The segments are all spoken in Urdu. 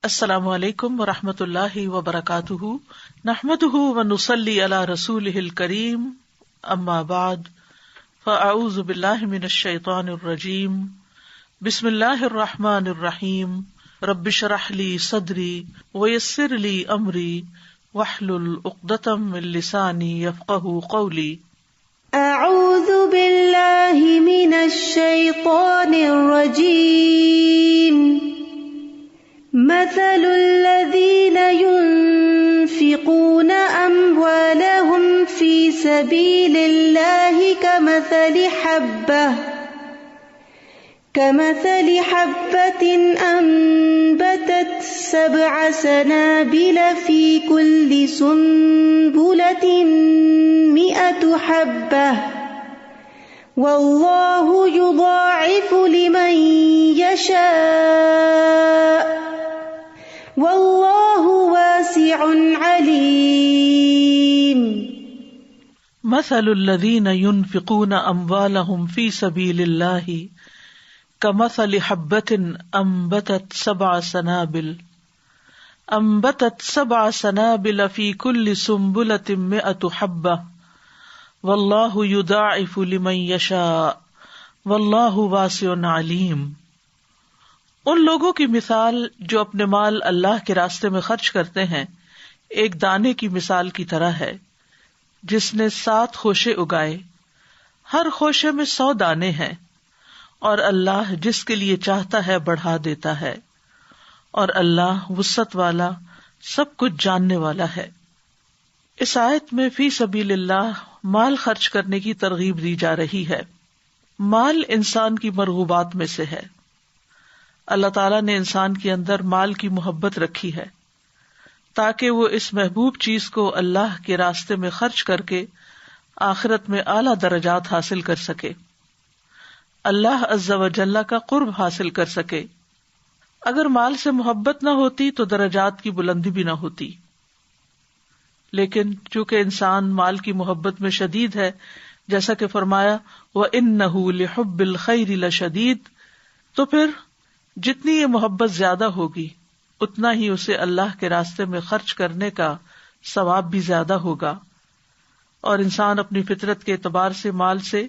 السلام علیکم ورحمۃ اللہ وبرکاتہ، نحمده ونصلی علی رسولہ الکریم، اما بعد فاعوذ باللہ من الشیطان الرجیم، بسم اللہ الرحمن الرحیم، رب اشرح لی صدری ویسر لی امری واحلل عقدۃ من لسانی یفقہوا قولی۔ اعوذ باللہ من الشیطان الرجیم، مثل الذين ينفقون أموالهم في سبيل الله كمثل حبة أنبتت 7 سنابل في كل سنبلة 100 حبة والله يضاعف لمن يشاء واللہ واسع علیم۔ مثل الذین ينفقون اموالهم في سبیل اللہ کمثل حبة انبتت 7 سنابل في كل سنبلة 100 حبة واللہ یضاعف لمن یشاء واللہ واسع علیم۔ ان لوگوں کی مثال جو اپنے مال اللہ کے راستے میں خرچ کرتے ہیں ایک دانے کی مثال کی طرح ہے جس نے 7 خوشے اگائے، ہر خوشے میں 100 دانے ہیں، اور اللہ جس کے لیے چاہتا ہے بڑھا دیتا ہے، اور اللہ وسعت والا سب کچھ جاننے والا ہے۔ اس آیت میں فی سبیل اللہ مال خرچ کرنے کی ترغیب دی جا رہی ہے۔ مال انسان کی مرغوبات میں سے ہے۔ اللہ تعالیٰ نے انسان کے اندر مال کی محبت رکھی ہے تاکہ وہ اس محبوب چیز کو اللہ کے راستے میں خرچ کر کے آخرت میں اعلیٰ درجات حاصل کر سکے، اللہ عز و جل کا قرب حاصل کر سکے۔ اگر مال سے محبت نہ ہوتی تو درجات کی بلندی بھی نہ ہوتی، لیکن چونکہ انسان مال کی محبت میں شدید ہے، جیسا کہ فرمایا وَإِنَّهُ لِحُبِّ الْخَيْرِ لَشَدِيدٌ، تو پھر جتنی یہ محبت زیادہ ہوگی اتنا ہی اسے اللہ کے راستے میں خرچ کرنے کا ثواب بھی زیادہ ہوگا، اور انسان اپنی فطرت کے اعتبار سے مال سے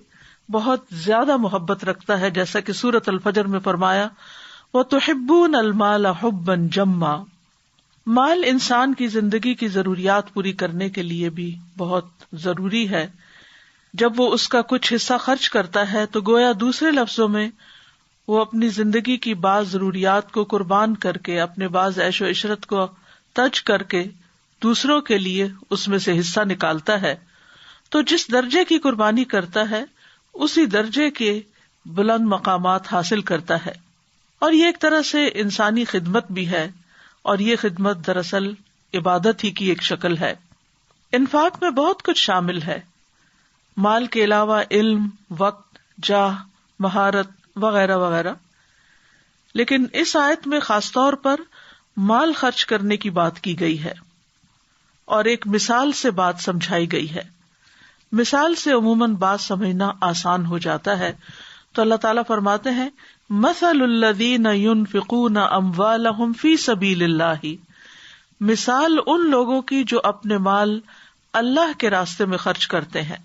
بہت زیادہ محبت رکھتا ہے، جیسا کہ سورۃ الفجر میں فرمایا وَتُحِبُّونَ الْمَالَ حُبًّا جَمًّا۔ مال انسان کی زندگی کی ضروریات پوری کرنے کے لیے بھی بہت ضروری ہے۔ جب وہ اس کا کچھ حصہ خرچ کرتا ہے تو گویا دوسرے لفظوں میں وہ اپنی زندگی کی بعض ضروریات کو قربان کر کے، اپنے بعض عیش و عشرت کو ترک کر کے دوسروں کے لیے اس میں سے حصہ نکالتا ہے۔ تو جس درجے کی قربانی کرتا ہے اسی درجے کے بلند مقامات حاصل کرتا ہے، اور یہ ایک طرح سے انسانی خدمت بھی ہے، اور یہ خدمت دراصل عبادت ہی کی ایک شکل ہے۔ انفاق میں بہت کچھ شامل ہے، مال کے علاوہ علم، وقت، جاہ، مہارت وغیرہ وغیرہ، لیکن اس آیت میں خاص طور پر مال خرچ کرنے کی بات کی گئی ہے اور ایک مثال سے بات سمجھائی گئی ہے۔ مثال سے عموماً بات سمجھنا آسان ہو جاتا ہے، تو اللہ تعالیٰ فرماتے ہیں مثل الذین ينفقون اموالهم فی سبیل اللہ، مثال ان لوگوں کی جو اپنے مال اللہ کے راستے میں خرچ کرتے ہیں۔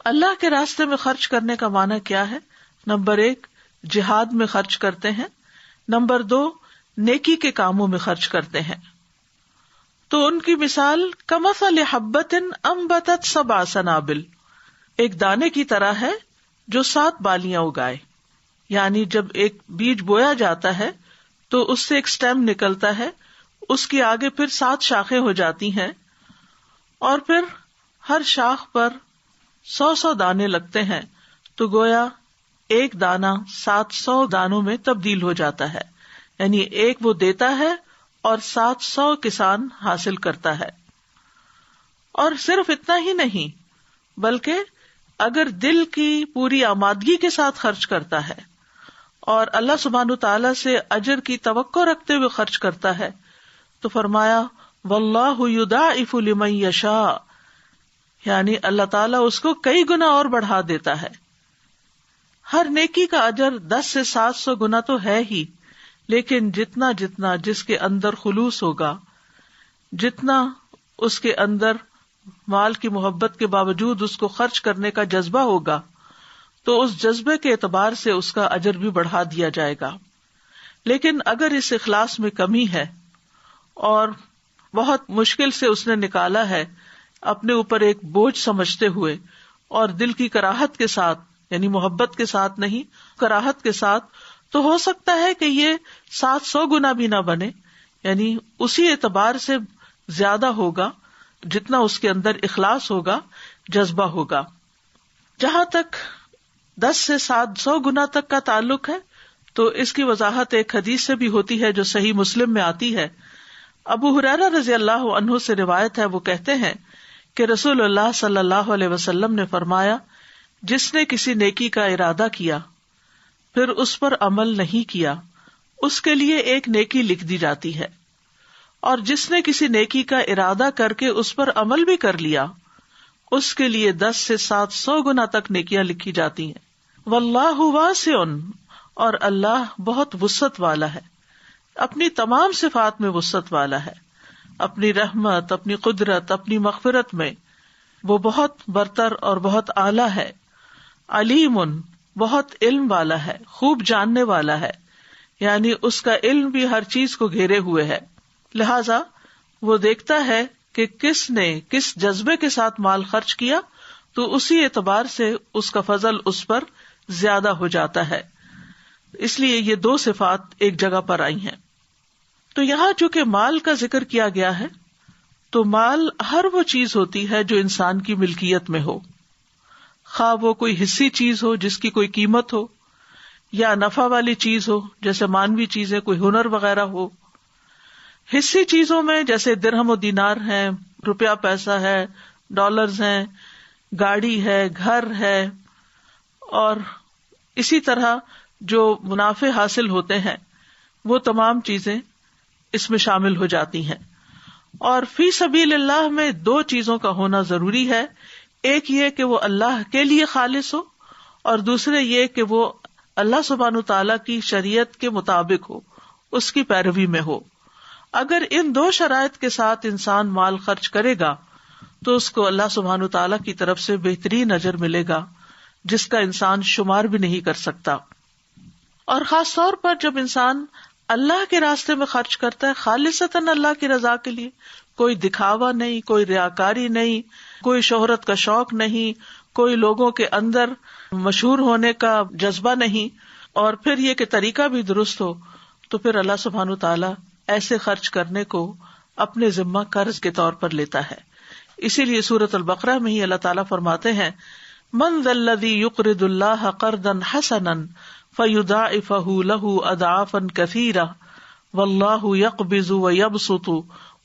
اللہ کے راستے میں خرچ کرنے کا معنی کیا ہے؟ نمبر 1 جہاد میں خرچ کرتے ہیں، نمبر 2 نیکی کے کاموں میں خرچ کرتے ہیں۔ تو ان کی مثال کمثل حبۃ انبتت 7 سنابل، ایک دانے کی طرح ہے جو 7 بالیاں اگائے، یعنی جب ایک بیج بویا جاتا ہے تو اس سے ایک سٹیم نکلتا ہے، اس کے آگے پھر 7 شاخیں ہو جاتی ہیں، اور پھر ہر شاخ پر 100 دانے لگتے ہیں، تو گویا ایک دانہ 700 دانوں میں تبدیل ہو جاتا ہے، یعنی ایک وہ دیتا ہے اور 700 کسان حاصل کرتا ہے۔ اور صرف اتنا ہی نہیں، بلکہ اگر دل کی پوری آمادگی کے ساتھ خرچ کرتا ہے اور اللہ سبحانہ تعالیٰ سے اجر کی توقع رکھتے ہوئے خرچ کرتا ہے تو فرمایا واللہ یضاعف لمن یشاء، یعنی اللہ تعالیٰ اس کو کئی گنا اور بڑھا دیتا ہے۔ ہر نیکی کا اجر 10 سے 700 گنا تو ہے ہی، لیکن جتنا جتنا جس کے اندر خلوص ہوگا، جتنا اس کے اندر مال کی محبت کے باوجود اس کو خرچ کرنے کا جذبہ ہوگا، تو اس جذبے کے اعتبار سے اس کا اجر بھی بڑھا دیا جائے گا۔ لیکن اگر اس اخلاص میں کمی ہے اور بہت مشکل سے اس نے نکالا ہے، اپنے اوپر ایک بوجھ سمجھتے ہوئے اور دل کی کراہت کے ساتھ، یعنی محبت کے ساتھ نہیں، کراہت کے ساتھ، تو ہو سکتا ہے کہ یہ 700 گنا بھی نہ بنے، یعنی اسی اعتبار سے زیادہ ہوگا جتنا اس کے اندر اخلاص ہوگا، جذبہ ہوگا۔ جہاں تک 10 سے 700 گنا تک کا تعلق ہے تو اس کی وضاحت ایک حدیث سے بھی ہوتی ہے جو صحیح مسلم میں آتی ہے۔ ابو ہریرہ رضی اللہ عنہ سے روایت ہے، وہ کہتے ہیں کہ رسول اللہ صلی اللہ علیہ وسلم نے فرمایا، جس نے کسی نیکی کا ارادہ کیا پھر اس پر عمل نہیں کیا، اس کے لیے ایک نیکی لکھ دی جاتی ہے، اور جس نے کسی نیکی کا ارادہ کر کے اس پر عمل بھی کر لیا، اس کے لیے 10 سے 700 گنا تک نیکیاں لکھی جاتی ہیں۔ واللہ واسع، اور اللہ بہت وسعت والا ہے، اپنی تمام صفات میں وسعت والا ہے، اپنی رحمت، اپنی قدرت، اپنی مغفرت میں وہ بہت برتر اور بہت اعلیٰ ہے۔ علیم، بہت علم والا ہے، خوب جاننے والا ہے، یعنی اس کا علم بھی ہر چیز کو گھیرے ہوئے ہے، لہذا وہ دیکھتا ہے کہ کس نے کس جذبے کے ساتھ مال خرچ کیا، تو اسی اعتبار سے اس کا فضل اس پر زیادہ ہو جاتا ہے۔ اس لیے یہ 2 صفات ایک جگہ پر آئی ہیں۔ تو یہاں چونکہ مال کا ذکر کیا گیا ہے، تو مال ہر وہ چیز ہوتی ہے جو انسان کی ملکیت میں ہو، خواہ وہ کوئی حصی چیز ہو جس کی کوئی قیمت ہو، یا نفع والی چیز ہو جیسے مانوی چیزیں، کوئی ہنر وغیرہ ہو۔ حصی چیزوں میں جیسے درہم و دینار ہیں، روپیہ پیسہ ہے، ڈالرز ہیں، گاڑی ہے، گھر ہے، اور اسی طرح جو منافع حاصل ہوتے ہیں وہ تمام چیزیں اس میں شامل ہو جاتی ہیں۔ اور فی سبیل اللہ میں 2 چیزوں کا ہونا ضروری ہے، ایک یہ کہ وہ اللہ کے لیے خالص ہو، اور دوسرے یہ کہ وہ اللہ سبحانہ تعالیٰ کی شریعت کے مطابق ہو، اس کی پیروی میں ہو۔ اگر ان 2 شرائط کے ساتھ انسان مال خرچ کرے گا تو اس کو اللہ سبحانہ تعالیٰ کی طرف سے بہترین اجر ملے گا جس کا انسان شمار بھی نہیں کر سکتا۔ اور خاص طور پر جب انسان اللہ کے راستے میں خرچ کرتا ہے خالصتاً اللہ کی رضا کے لیے، کوئی دکھاوا نہیں، کوئی ریاکاری نہیں، کوئی شہرت کا شوق نہیں، کوئی لوگوں کے اندر مشہور ہونے کا جذبہ نہیں، اور پھر یہ کہ طریقہ بھی درست ہو، تو پھر اللہ سبحانہ تعالیٰ ایسے خرچ کرنے کو اپنے ذمہ قرض کے طور پر لیتا ہے۔ اسی لیے سورۃ البقرہ میں ہی اللہ تعالیٰ فرماتے ہیں، من ذا الذی یقرض اللہ قرضا حسنا فیضاعفہ لہ اضعافا کثیرہ واللہ یقبض ویبسط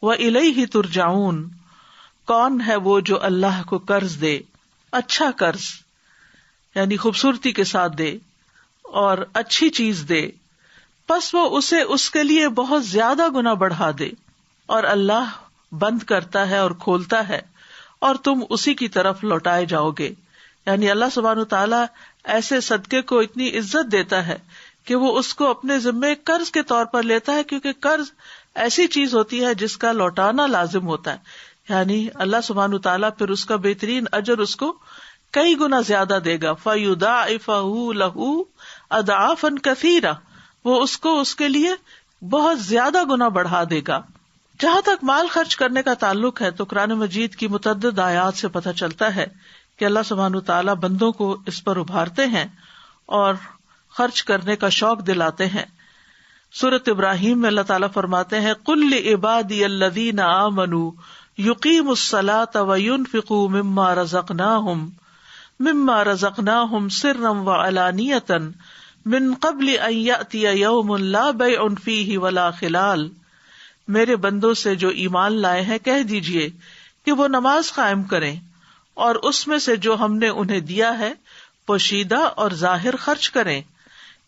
والیہ ترجعون۔ کون ہے وہ جو اللہ کو قرض دے، اچھا قرض یعنی خوبصورتی کے ساتھ دے اور اچھی چیز دے، پس وہ اسے اس کے لیے بہت زیادہ گنا بڑھا دے، اور اللہ بند کرتا ہے اور کھولتا ہے اور تم اسی کی طرف لوٹائے جاؤ گے۔ یعنی اللہ سبحانہ تعالیٰ ایسے صدقے کو اتنی عزت دیتا ہے کہ وہ اس کو اپنے ذمے قرض کے طور پر لیتا ہے، کیونکہ قرض ایسی چیز ہوتی ہے جس کا لوٹانا لازم ہوتا ہے، یعنی اللہ سبحانہ تعالیٰ پھر اس کا بہترین اجر اس کو کئی گنا زیادہ دے گا۔ فَيُضَاعِفَهُ لَهُ أَضْعَافًا كَثِيرًا، وہ اس کو اس کے لیے بہت زیادہ گنا بڑھا دے گا۔ جہاں تک مال خرچ کرنے کا تعلق ہے تو قرآن مجید کی متعدد آیات سے پتہ چلتا ہے کہ اللہ سبحانہ تعالیٰ بندوں کو اس پر ابھارتے ہیں اور خرچ کرنے کا شوق دلاتے ہیں۔ سورۃ ابراہیم میں اللہ تعالیٰ فرماتے ہیں، قُل لِعِبَادِيَ الَّذِينَ آمَنُوا يُقِيمُوا الصَّلَاةَ وَيُنْفِقُوا مِمَّا رَزَقْنَاهُمْ سِرًّا وَعَلَانِيَةً مِّن قَبْلِ أَن يَأْتِيَ يَوْمٌ لَا بَيْعٌ فِيهِ وَلَا خِلَالٌ۔ میرے بندوں سے جو ایمان لائے ہیں کہہ دیجئے کہ وہ نماز قائم کریں اور اس میں سے جو ہم نے انہیں دیا ہے پوشیدہ اور ظاہر خرچ کریں،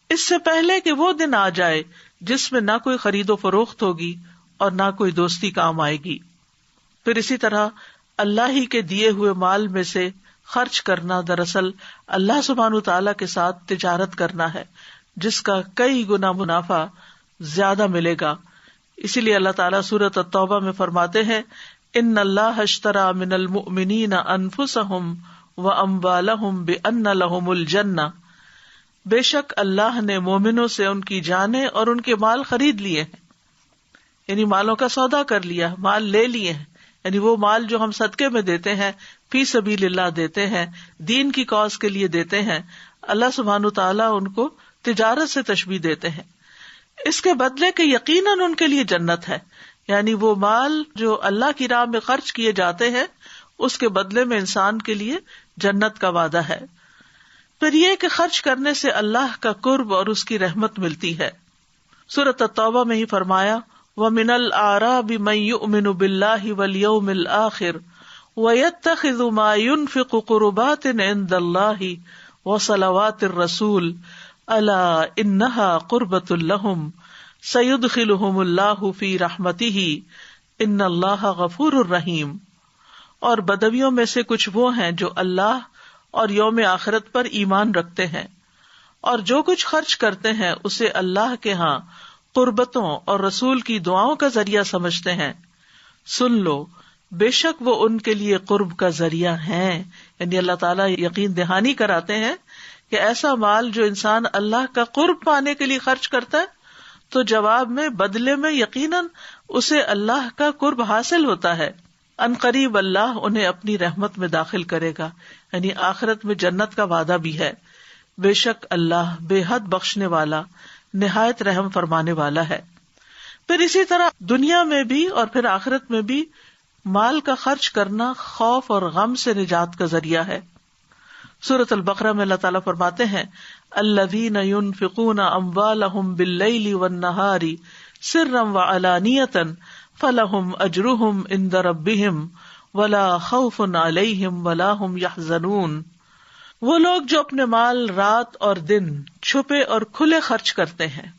اس سے پہلے کہ وہ دن آ جائے جس میں نہ کوئی خرید و فروخت ہوگی اور نہ کوئی دوستی کام آئے گی۔ پھر اسی طرح اللہ ہی کے دیے ہوئے مال میں سے خرچ کرنا دراصل اللہ سبحانہ تعالیٰ کے ساتھ تجارت کرنا ہے، جس کا کئی گنا منافع زیادہ ملے گا. اسی لیے اللہ تعالیٰ سورۃ التوبہ میں فرماتے ہیں ان اللہ اشترى من المؤمنین انفسهم واموالهم بان لهم الجنہ، بے شک اللہ نے مومنوں سے ان کی جانیں اور ان کے مال خرید لیے ہیں، یعنی مالوں کا سودا کر لیا، مال لے لیے ہیں. یعنی وہ مال جو ہم صدقے میں دیتے ہیں، فی سبیل اللہ دیتے ہیں، دین کی کاز کے لیے دیتے ہیں، اللہ سبحانہ تعالیٰ ان کو تجارت سے تشبیہ دیتے ہیں، اس کے بدلے کہ یقیناً ان کے لیے جنت ہے. یعنی وہ مال جو اللہ کی راہ میں خرچ کیے جاتے ہیں اس کے بدلے میں انسان کے لیے جنت کا وعدہ ہے. پھر یہ کہ خرچ کرنے سے اللہ کا قرب اور اس کی رحمت ملتی ہے. سورۃ التوبہ میں ہی فرمایا وَمِنَ الْأَعْرَابِ مَن يُؤْمِنُ بِاللَّهِ وَالْيَوْمِ الْآخِرِ وَيَتَّخِذُ مَا يُنْفِقُ قُرُبَاتٍ عِندَ اللَّهِ وَصَلَوَاتِ الرَّسُولِ أَلَا إِنَّهَا قُرْبَةٌ لَهُمْ سَيُدْخِلُهُمُ اللَّهُ فِي رَحْمَتِهِ إِنَّ اللَّهَ غَفُورٌ رَحِيمٌ. اور بدویوں میں سے کچھ وہ ہیں جو اللہ اور یوم آخرت پر ایمان رکھتے ہیں اور جو کچھ خرچ کرتے ہیں اسے اللہ کے ہاں قربتوں اور رسول کی دعاؤں کا ذریعہ سمجھتے ہیں. سن لو بے شک وہ ان کے لیے قرب کا ذریعہ ہیں. یعنی اللہ تعالیٰ یقین دہانی کراتے ہیں کہ ایسا مال جو انسان اللہ کا قرب پانے کے لیے خرچ کرتا ہے تو جواب میں بدلے میں یقیناً اسے اللہ کا قرب حاصل ہوتا ہے. ان قریب اللہ انہیں اپنی رحمت میں داخل کرے گا، یعنی آخرت میں جنت کا وعدہ بھی ہے. بے شک اللہ بے حد بخشنے والا نہایت رحم فرمانے والا ہے. پھر اسی طرح دنیا میں بھی اور پھر آخرت میں بھی مال کا خرچ کرنا خوف اور غم سے نجات کا ذریعہ ہے. سورۃ البقرہ میں اللہ تعالیٰ فرماتے ہیں الذین ينفقون اموالهم باللیل والنہار سرا وعلانیۃ فلہم اجرہم عند ربہم ولا خوف علیہم ولا ہم یحزنون. وہ لوگ جو اپنے مال رات اور دن چھپے اور کھلے خرچ کرتے ہیں،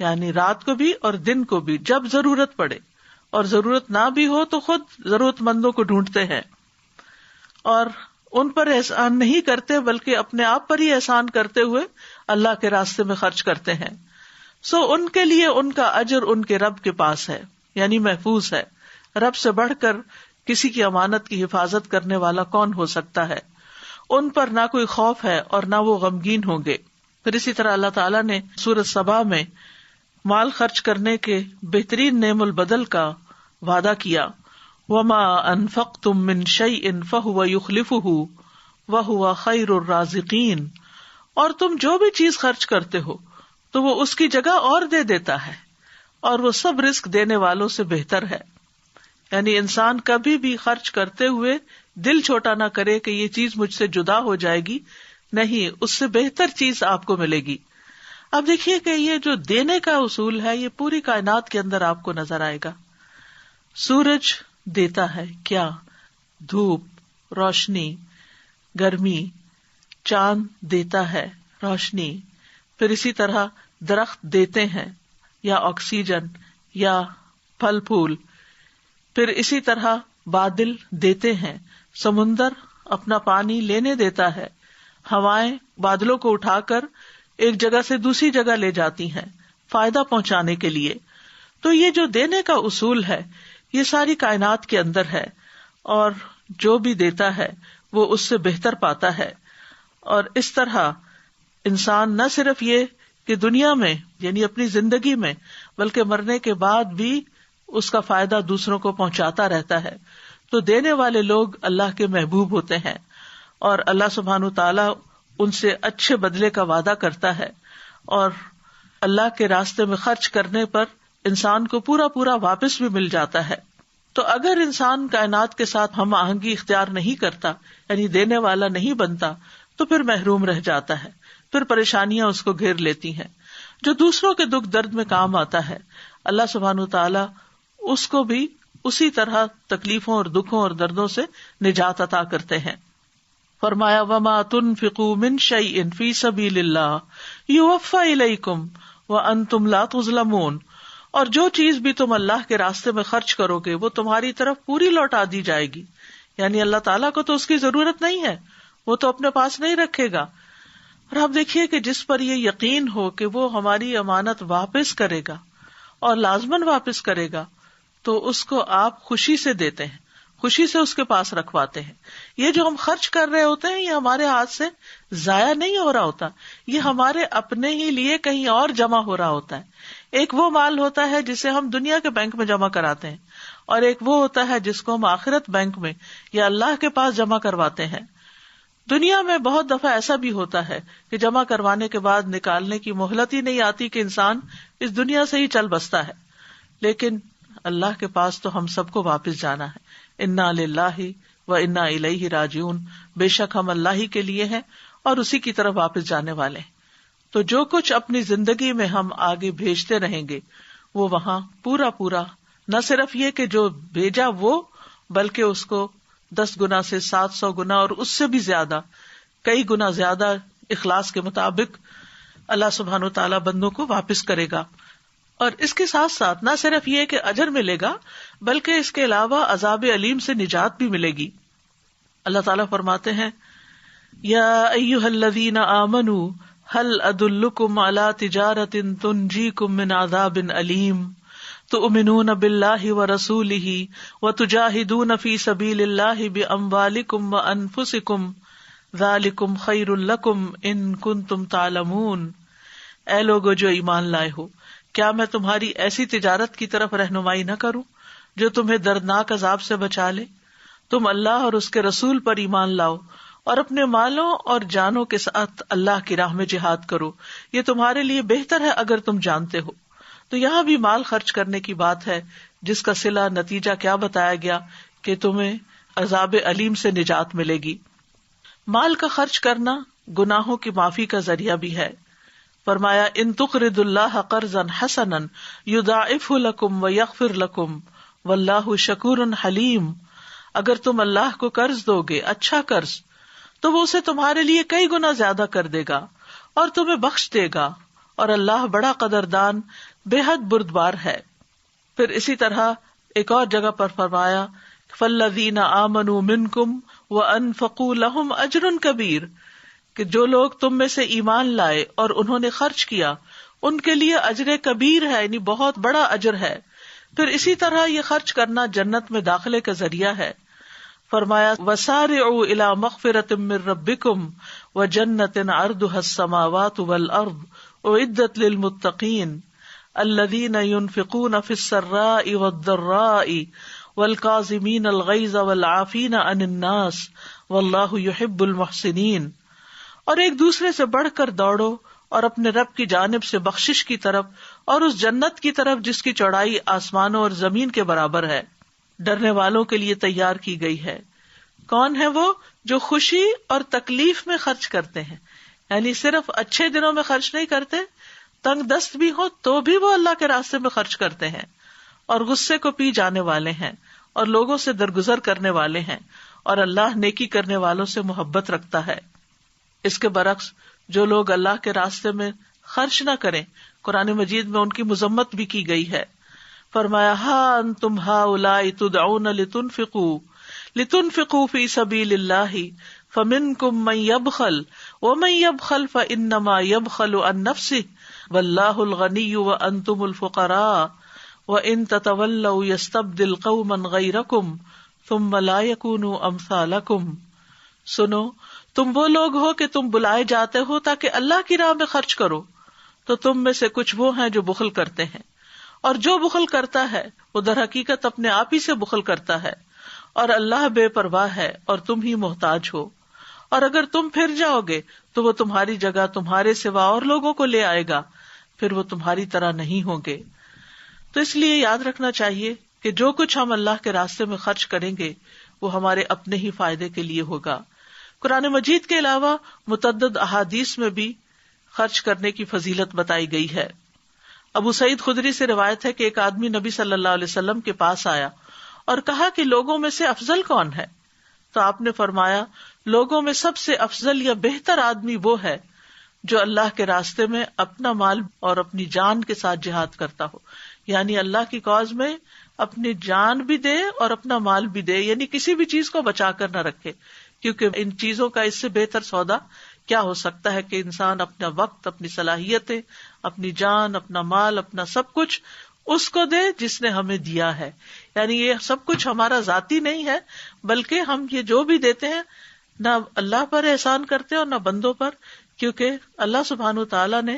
یعنی رات کو بھی اور دن کو بھی، جب ضرورت پڑے اور ضرورت نہ بھی ہو تو خود ضرورت مندوں کو ڈھونڈتے ہیں اور ان پر احسان نہیں کرتے بلکہ اپنے آپ پر ہی احسان کرتے ہوئے اللہ کے راستے میں خرچ کرتے ہیں. سو ان کے لیے ان کا اجر ان کے رب کے پاس ہے، یعنی محفوظ ہے. رب سے بڑھ کر کسی کی امانت کی حفاظت کرنے والا کون ہو سکتا ہے؟ ان پر نہ کوئی خوف ہے اور نہ وہ غمگین ہوں گے. پھر اسی طرح اللہ تعالیٰ نے سورۃ سبا میں مال خرچ کرنے کے بہترین نعم البدل کا وعدہ کیا. وما انفقتم من شیء فهو یخلفہ وہو خیر الرازقین. اور تم جو بھی چیز خرچ کرتے ہو تو وہ اس کی جگہ اور دے دیتا ہے اور وہ سب رزق دینے والوں سے بہتر ہے. یعنی انسان کبھی بھی خرچ کرتے ہوئے دل چھوٹا نہ کرے کہ یہ چیز مجھ سے جدا ہو جائے گی، نہیں، اس سے بہتر چیز آپ کو ملے گی. اب دیکھیے کہ یہ جو دینے کا اصول ہے یہ پوری کائنات کے اندر آپ کو نظر آئے گا. سورج دیتا ہے کیا؟ دھوپ، روشنی، گرمی. چاند دیتا ہے روشنی. پھر اسی طرح درخت دیتے ہیں یا آکسیجن یا پھل پھول. پھر اسی طرح بادل دیتے ہیں، سمندر اپنا پانی لینے دیتا ہے، ہوائیں بادلوں کو اٹھا کر ایک جگہ سے دوسری جگہ لے جاتی ہیں فائدہ پہنچانے کے لیے. تو یہ جو دینے کا اصول ہے یہ ساری کائنات کے اندر ہے اور جو بھی دیتا ہے وہ اس سے بہتر پاتا ہے. اور اس طرح انسان نہ صرف یہ کہ دنیا میں یعنی اپنی زندگی میں بلکہ مرنے کے بعد بھی اس کا فائدہ دوسروں کو پہنچاتا رہتا ہے. تو دینے والے لوگ اللہ کے محبوب ہوتے ہیں اور اللہ سبحانہ تعالیٰ ان سے اچھے بدلے کا وعدہ کرتا ہے اور اللہ کے راستے میں خرچ کرنے پر انسان کو پورا پورا واپس بھی مل جاتا ہے. تو اگر انسان کائنات کے ساتھ ہم آہنگی اختیار نہیں کرتا یعنی دینے والا نہیں بنتا تو پھر محروم رہ جاتا ہے، پھر پریشانیاں اس کو گھیر لیتی ہیں. جو دوسروں کے دکھ درد میں کام آتا ہے اللہ سبحانہ تعالیٰ اس کو بھی اسی طرح تکلیفوں اور دکھوں اور دردوں سے نجات عطا کرتے ہیں. فرمایا وما تنفقوا من شیء فی سبیل اللہ یوفی الیکم وانتم لا تظلمون. اور جو چیز بھی تم اللہ کے راستے میں خرچ کرو گے وہ تمہاری طرف پوری لوٹا دی جائے گی. یعنی اللہ تعالیٰ کو تو اس کی ضرورت نہیں ہے، وہ تو اپنے پاس نہیں رکھے گا. اور آپ دیکھیے کہ جس پر یہ یقین ہو کہ وہ ہماری امانت واپس کرے گا اور لازماً واپس کرے گا، تو اس کو آپ خوشی سے دیتے ہیں، خوشی سے اس کے پاس رکھواتے ہیں. یہ جو ہم خرچ کر رہے ہوتے ہیں یہ ہمارے ہاتھ سے ضائع نہیں ہو رہا ہوتا، یہ ہمارے اپنے ہی لیے کہیں اور جمع ہو رہا ہوتا ہے. ایک وہ مال ہوتا ہے جسے ہم دنیا کے بینک میں جمع کراتے ہیں، اور ایک وہ ہوتا ہے جس کو ہم آخرت بینک میں یا اللہ کے پاس جمع کرواتے ہیں. دنیا میں بہت دفعہ ایسا بھی ہوتا ہے کہ جمع کروانے کے بعد نکالنے کی مہلت ہی نہیں آتی کہ انسان اس دنیا سے ہی چل بستا ہے، لیکن اللہ کے پاس تو ہم سب کو واپس جانا ہے. انا للہ و انا الیہ راجعون، بے شک ہم اللہ ہی کے لیے ہیں اور اسی کی طرف واپس جانے والے ہیں. تو جو کچھ اپنی زندگی میں ہم آگے بھیجتے رہیں گے وہ وہاں پورا پورا، نہ صرف یہ کہ جو بھیجا وہ، بلکہ اس کو 10 گنا سے 700 گنا اور اس سے بھی زیادہ، کئی گنا زیادہ اخلاص کے مطابق اللہ سبحانہ و تعالیٰ بندوں کو واپس کرے گا. اور اس کے ساتھ ساتھ نہ صرف یہ کہ اجر ملے گا بلکہ اس کے علاوہ عذاب علیم سے نجات بھی ملے گی. اللہ تعالیٰ فرماتے ہیں یا ایھا الذین آمنوا هل ادلکم علی تجارۃ تنجیکم من عذاب علیم تؤمنون باللہ ورسولہ وتجاہدون فی سبیل اللہ باموالکم وانفسکم ذالکم خیر لکم ان کنتم تعلمون. اے لوگو جو ایمان لائے ہو، کیا میں تمہاری ایسی تجارت کی طرف رہنمائی نہ کروں جو تمہیں دردناک عذاب سے بچا لے؟ تم اللہ اور اس کے رسول پر ایمان لاؤ اور اپنے مالوں اور جانوں کے ساتھ اللہ کی راہ میں جہاد کرو، یہ تمہارے لیے بہتر ہے اگر تم جانتے ہو. تو یہاں بھی مال خرچ کرنے کی بات ہے، جس کا صلہ نتیجہ کیا بتایا گیا کہ تمہیں عذاب علیم سے نجات ملے گی. مال کا خرچ کرنا گناہوں کی معافی کا ذریعہ بھی ہے. فرمایا ان تقرضوا اللہ قرضا حسنا یضاعفہ لکم ویغفر لکم واللہ شکور حلیم. اگر تم اللہ کو قرض دو گے، اچھا قرض، تو وہ اسے تمہارے لیے کئی گنا زیادہ کر دے گا اور تمہیں بخش دے گا، اور اللہ بڑا قدردان بے حد بردبار ہے. پھر اسی طرح ایک اور جگہ پر فرمایا فالذین آمنوا منکم وانفقوا لهم اجر کبیر، کہ جو لوگ تم میں سے ایمان لائے اور انہوں نے خرچ کیا ان کے لیے اجر کبیر ہے، یعنی بہت بڑا اجر ہے. پھر اسی طرح یہ خرچ کرنا جنت میں داخلے کا ذریعہ ہے. فرمایا وسارعوا الی مغفرۃ من ربکم وجنۃ عرضها السماوات والارض اعدت للمتقین الذین ينفقون فی السراء والضراء والکاظمین الغیظ والعافین عن الناس واللہ یحب المحسنین. اور ایک دوسرے سے بڑھ کر دوڑو اور اپنے رب کی جانب سے بخشش کی طرف اور اس جنت کی طرف جس کی چوڑائی آسمانوں اور زمین کے برابر ہے، ڈرنے والوں کے لیے تیار کی گئی ہے. کون ہے وہ؟ جو خوشی اور تکلیف میں خرچ کرتے ہیں، یعنی صرف اچھے دنوں میں خرچ نہیں کرتے، تنگ دست بھی ہو تو بھی وہ اللہ کے راستے میں خرچ کرتے ہیں، اور غصے کو پی جانے والے ہیں اور لوگوں سے درگزر کرنے والے ہیں، اور اللہ نیکی کرنے والوں سے محبت رکھتا ہے. اس کے برعکس جو لوگ اللہ کے راستے میں خرچ نہ کریں، قرآن مجید میں ان کی مذمت بھی کی گئی ہے. فرمایا ہا انتم ہؤلاء تدعون لتنفقوا فی سبیل اللہ فمنکم من یبخل ومن یبخل فانما یبخل عن نفسہ واللہ الغنی وانتم الفقراء وان تتولوا یستبدل قوما غیرکم ثم لا یکونوا امثالکم. سنو، تم وہ لوگ ہو کہ تم بلائے جاتے ہو تاکہ اللہ کی راہ میں خرچ کرو، تو تم میں سے کچھ وہ ہیں جو بخل کرتے ہیں، اور جو بخل کرتا ہے وہ در حقیقت اپنے آپ ہی سے بخل کرتا ہے، اور اللہ بے پرواہ ہے اور تم ہی محتاج ہو. اور اگر تم پھر جاؤ گے تو وہ تمہاری جگہ تمہارے سوا اور لوگوں کو لے آئے گا، پھر وہ تمہاری طرح نہیں ہوں گے. تو اس لیے یاد رکھنا چاہیے کہ جو کچھ ہم اللہ کے راستے میں خرچ کریں گے وہ ہمارے اپنے ہی فائدے کے لیے ہوگا. قرآن مجید کے علاوہ متعدد احادیث میں بھی خرچ کرنے کی فضیلت بتائی گئی ہے. ابو سعید خدری سے روایت ہے کہ ایک آدمی نبی صلی اللہ علیہ وسلم کے پاس آیا اور کہا کہ لوگوں میں سے افضل کون ہے؟ تو آپ نے فرمایا لوگوں میں سب سے افضل یا بہتر آدمی وہ ہے جو اللہ کے راستے میں اپنا مال اور اپنی جان کے ساتھ جہاد کرتا ہو، یعنی اللہ کی کاز میں اپنی جان بھی دے اور اپنا مال بھی دے، یعنی کسی بھی چیز کو بچا کر نہ رکھے، کیونکہ ان چیزوں کا اس سے بہتر سودا کیا ہو سکتا ہے کہ انسان اپنا وقت، اپنی صلاحیتیں، اپنی جان، اپنا مال، اپنا سب کچھ اس کو دے جس نے ہمیں دیا ہے. یعنی یہ سب کچھ ہمارا ذاتی نہیں ہے، بلکہ ہم یہ جو بھی دیتے ہیں نہ اللہ پر احسان کرتے اور نہ بندوں پر، کیونکہ اللہ سبحانہ تعالیٰ نے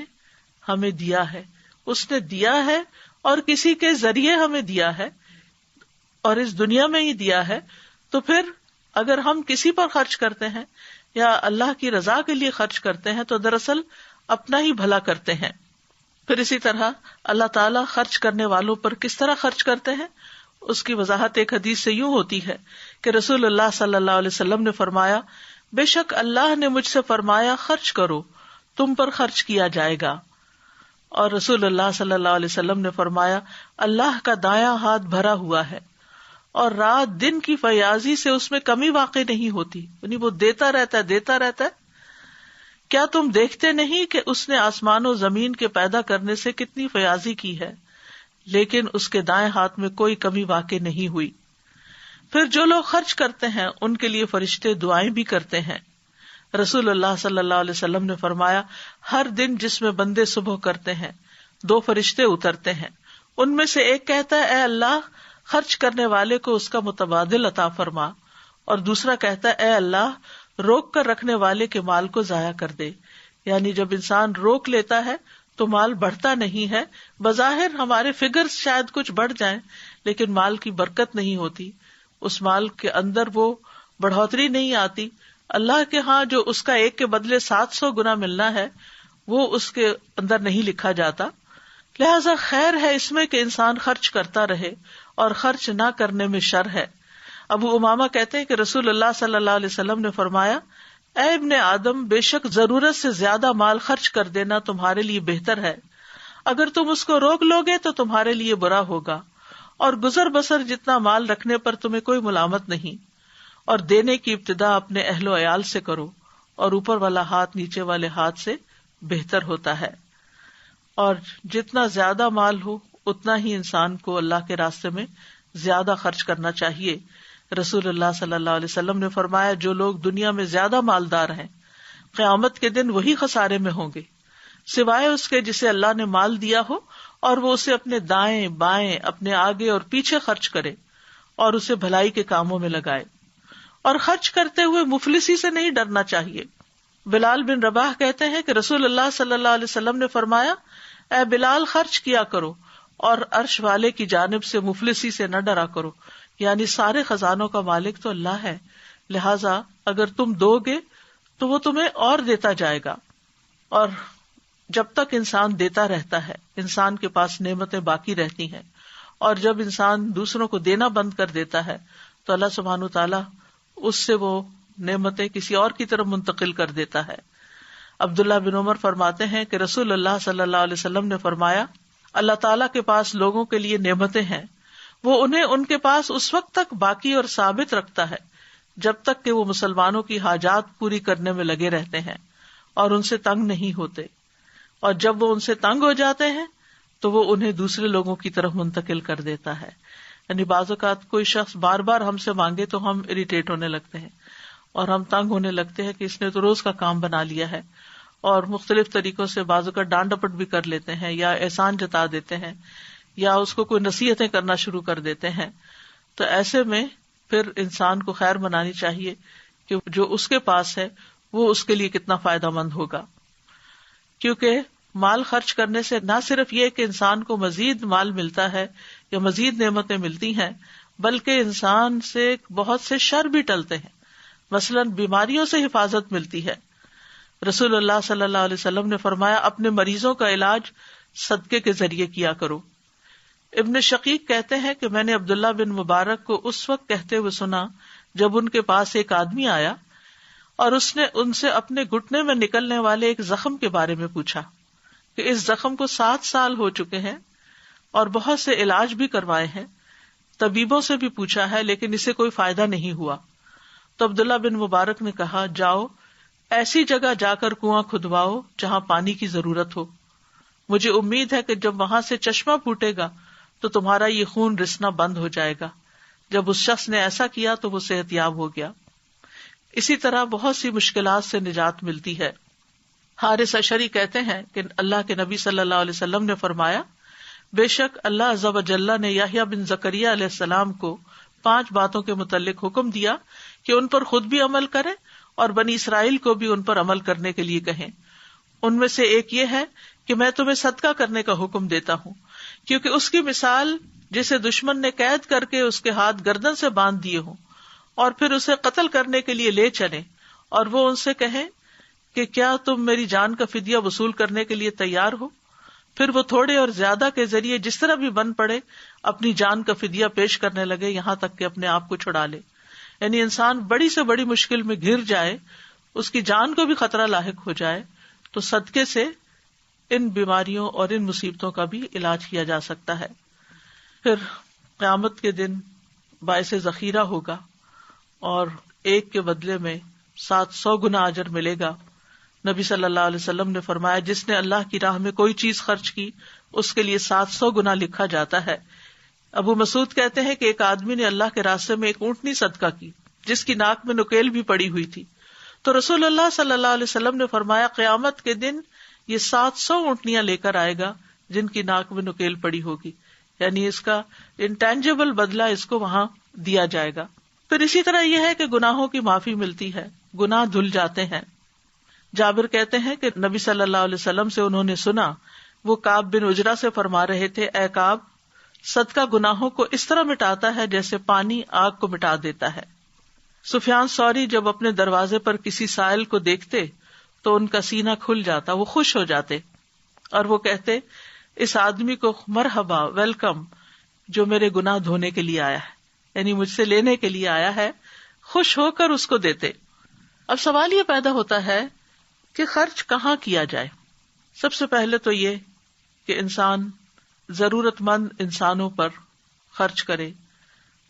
ہمیں دیا ہے، اس نے دیا ہے اور کسی کے ذریعے ہمیں دیا ہے اور اس دنیا میں ہی دیا ہے. تو پھر اگر ہم کسی پر خرچ کرتے ہیں یا اللہ کی رضا کے لیے خرچ کرتے ہیں تو دراصل اپنا ہی بھلا کرتے ہیں. پھر اسی طرح اللہ تعالیٰ خرچ کرنے والوں پر کس طرح خرچ کرتے ہیں اس کی وضاحت ایک حدیث سے یوں ہوتی ہے کہ رسول اللہ صلی اللہ علیہ وسلم نے فرمایا، بے شک اللہ نے مجھ سے فرمایا خرچ کرو، تم پر خرچ کیا جائے گا. اور رسول اللہ صلی اللہ علیہ وسلم نے فرمایا، اللہ کا دایاں ہاتھ بھرا ہوا ہے اور رات دن کی فیاضی سے اس میں کمی واقع نہیں ہوتی، یعنی وہ دیتا رہتا ہے دیتا رہتا ہے. کیا تم دیکھتے نہیں کہ اس نے آسمان و زمین کے پیدا کرنے سے کتنی فیاضی کی ہے، لیکن اس کے دائیں ہاتھ میں کوئی کمی واقع نہیں ہوئی. پھر جو لوگ خرچ کرتے ہیں ان کے لیے فرشتے دعائیں بھی کرتے ہیں. رسول اللہ صلی اللہ علیہ وسلم نے فرمایا، ہر دن جس میں بندے صبح کرتے ہیں 2 فرشتے اترتے ہیں، ان میں سے ایک کہتا ہے اے اللہ خرچ کرنے والے کو اس کا متبادل عطا فرما، اور دوسرا کہتا ہے اے اللہ روک کر رکھنے والے کے مال کو ضائع کر دے. یعنی جب انسان روک لیتا ہے تو مال بڑھتا نہیں ہے. بظاہر ہمارے فگرز شاید کچھ بڑھ جائیں لیکن مال کی برکت نہیں ہوتی، اس مال کے اندر وہ بڑھوتری نہیں آتی. اللہ کے ہاں جو اس کا ایک کے بدلے 700 گنا ملنا ہے وہ اس کے اندر نہیں لکھا جاتا. لہذا خیر ہے اس میں کہ انسان خرچ کرتا رہے اور خرچ نہ کرنے میں شر ہے. ابو امامہ کہتے ہیں کہ رسول اللہ صلی اللہ علیہ وسلم نے فرمایا، اے ابن آدم بے شک ضرورت سے زیادہ مال خرچ کر دینا تمہارے لیے بہتر ہے، اگر تم اس کو روک لو گے تو تمہارے لیے برا ہوگا، اور گزر بسر جتنا مال رکھنے پر تمہیں کوئی ملامت نہیں، اور دینے کی ابتدا اپنے اہل و عیال سے کرو، اور اوپر والا ہاتھ نیچے والے ہاتھ سے بہتر ہوتا ہے. اور جتنا زیادہ مال ہو اتنا ہی انسان کو اللہ کے راستے میں زیادہ خرچ کرنا چاہیے. رسول اللہ صلی اللہ علیہ وسلم نے فرمایا، جو لوگ دنیا میں زیادہ مالدار ہیں قیامت کے دن وہی خسارے میں ہوں گے، سوائے اس کے جسے اللہ نے مال دیا ہو اور وہ اسے اپنے دائیں بائیں، اپنے آگے اور پیچھے خرچ کرے اور اسے بھلائی کے کاموں میں لگائے. اور خرچ کرتے ہوئے مفلسی سے نہیں ڈرنا چاہیے. بلال بن رباح کہتے ہیں کہ رسول اللہ صلی اللہ علیہ وسلم نے فرمایا، اے بلال خرچ کیا کرو اور عرش والے کی جانب سے مفلسی سے نہ ڈرا کرو. یعنی سارے خزانوں کا مالک تو اللہ ہے، لہذا اگر تم دو گے تو وہ تمہیں اور دیتا جائے گا. اور جب تک انسان دیتا رہتا ہے انسان کے پاس نعمتیں باقی رہتی ہیں، اور جب انسان دوسروں کو دینا بند کر دیتا ہے تو اللہ سبحانہ تعالیٰ اس سے وہ نعمتیں کسی اور کی طرف منتقل کر دیتا ہے. عبداللہ بن عمر فرماتے ہیں کہ رسول اللہ صلی اللہ علیہ وسلم نے فرمایا، اللہ تعالیٰ کے پاس لوگوں کے لیے نعمتیں ہیں، وہ انہیں ان کے پاس اس وقت تک باقی اور ثابت رکھتا ہے جب تک کہ وہ مسلمانوں کی حاجات پوری کرنے میں لگے رہتے ہیں اور ان سے تنگ نہیں ہوتے، اور جب وہ ان سے تنگ ہو جاتے ہیں تو وہ انہیں دوسرے لوگوں کی طرف منتقل کر دیتا ہے. یعنی بعض اوقات کوئی شخص بار بار ہم سے مانگے تو ہم اریٹیٹ ہونے لگتے ہیں اور ہم تنگ ہونے لگتے ہیں کہ اس نے تو روز کا کام بنا لیا ہے، اور مختلف طریقوں سے بعض اوقات ڈانٹ ڈپٹ بھی کر لیتے ہیں یا احسان جتا دیتے ہیں یا اس کو کوئی نصیحتیں کرنا شروع کر دیتے ہیں. تو ایسے میں پھر انسان کو خیر منانی چاہیے کہ جو اس کے پاس ہے وہ اس کے لیے کتنا فائدہ مند ہوگا. کیونکہ مال خرچ کرنے سے نہ صرف یہ کہ انسان کو مزید مال ملتا ہے یا مزید نعمتیں ملتی ہیں، بلکہ انسان سے بہت سے شر بھی ٹلتے ہیں. مثلاً بیماریوں سے حفاظت ملتی ہے. رسول اللہ صلی اللہ علیہ وسلم نے فرمایا، اپنے مریضوں کا علاج صدقے کے ذریعے کیا کرو. ابن شقیق کہتے ہیں کہ میں نے عبداللہ بن مبارک کو اس وقت کہتے ہوئے سنا جب ان کے پاس ایک آدمی آیا اور اس نے ان سے اپنے گھٹنے میں نکلنے والے ایک زخم کے بارے میں پوچھا کہ اس زخم کو 7 سال ہو چکے ہیں اور بہت سے علاج بھی کروائے ہیں، طبیبوں سے بھی پوچھا ہے لیکن اسے کوئی فائدہ نہیں ہوا. تو عبداللہ بن مبارک نے کہا، جاؤ ایسی جگہ جا کر کنواں کھدواؤ جہاں پانی کی ضرورت ہو، مجھے امید ہے کہ جب وہاں سے چشمہ پھوٹے گا تو تمہارا یہ خون رسنا بند ہو جائے گا. جب اس شخص نے ایسا کیا تو وہ صحت یاب ہو گیا. اسی طرح بہت سی مشکلات سے نجات ملتی ہے۔ حارث اشعری کہتے ہیں کہ اللہ کے نبی صلی اللہ علیہ وسلم نے فرمایا، بے شک اللہ عز و جل نے یحییٰ بن زکریہ علیہ السلام کو 5 باتوں کے متعلق حکم دیا کہ ان پر خود بھی عمل کریں اور بنی اسرائیل کو بھی ان پر عمل کرنے کے لیے کہیں۔ ان میں سے ایک یہ ہے کہ میں تمہیں صدقہ کرنے کا حکم دیتا ہوں، کیونکہ اس کی مثال جسے دشمن نے قید کر کے اس کے ہاتھ گردن سے باندھ دیے ہوں اور پھر اسے قتل کرنے کے لیے لے چلے، اور وہ ان سے کہیں کہ کیا تم میری جان کا فدیہ وصول کرنے کے لیے تیار ہو، پھر وہ تھوڑے اور زیادہ کے ذریعے جس طرح بھی بن پڑے اپنی جان کا فدیہ پیش کرنے لگے یہاں تک کہ اپنے آپ کو چھڑا لے۔ یعنی انسان بڑی سے بڑی مشکل میں گھر جائے، اس کی جان کو بھی خطرہ لاحق ہو جائے، تو صدقے سے ان بیماریوں اور ان مصیبتوں کا بھی علاج کیا جا سکتا ہے۔ پھر قیامت کے دن باعث ذخیرہ ہوگا اور ایک کے بدلے میں 700 گنا اجر ملے گا۔ نبی صلی اللہ علیہ وسلم نے فرمایا، جس نے اللہ کی راہ میں کوئی چیز خرچ کی اس کے لیے 700 گنا لکھا جاتا ہے۔ ابو مسعود کہتے ہیں کہ ایک آدمی نے اللہ کے راستے میں ایک اونٹنی صدقہ کی جس کی ناک میں نکیل بھی پڑی ہوئی تھی، تو رسول اللہ صلی اللہ علیہ وسلم نے فرمایا، قیامت کے دن یہ 700 اونٹنیاں لے کر آئے گا جن کی ناک میں نکیل پڑی ہوگی، یعنی اس کا انٹینجیبل بدلہ اس کو وہاں دیا جائے گا۔ پھر اسی طرح یہ ہے کہ گناہوں کی معافی ملتی ہے، گناہ دھل جاتے ہیں۔ جابر کہتے ہیں کہ نبی صلی اللہ علیہ وسلم سے انہوں نے سنا، وہ کعب بن عجرہ سے فرما رہے تھے، اے کعب، صدقہ گناہوں کو اس طرح مٹاتا ہے جیسے پانی آگ کو مٹا دیتا ہے۔ سفیان ثوری جب اپنے دروازے پر کسی سائل کو دیکھتے تو ان کا سینہ کھل جاتا، وہ خوش ہو جاتے اور وہ کہتے، اس آدمی کو مرحبا، ویلکم، جو میرے گناہ دھونے کے لیے آیا ہے، یعنی مجھ سے لینے کے لیے آیا ہے، خوش ہو کر اس کو دیتے۔ اب سوال یہ پیدا ہوتا ہے کہ خرچ کہاں کیا جائے؟ سب سے پہلے تو یہ کہ انسان ضرورت مند انسانوں پر خرچ کرے،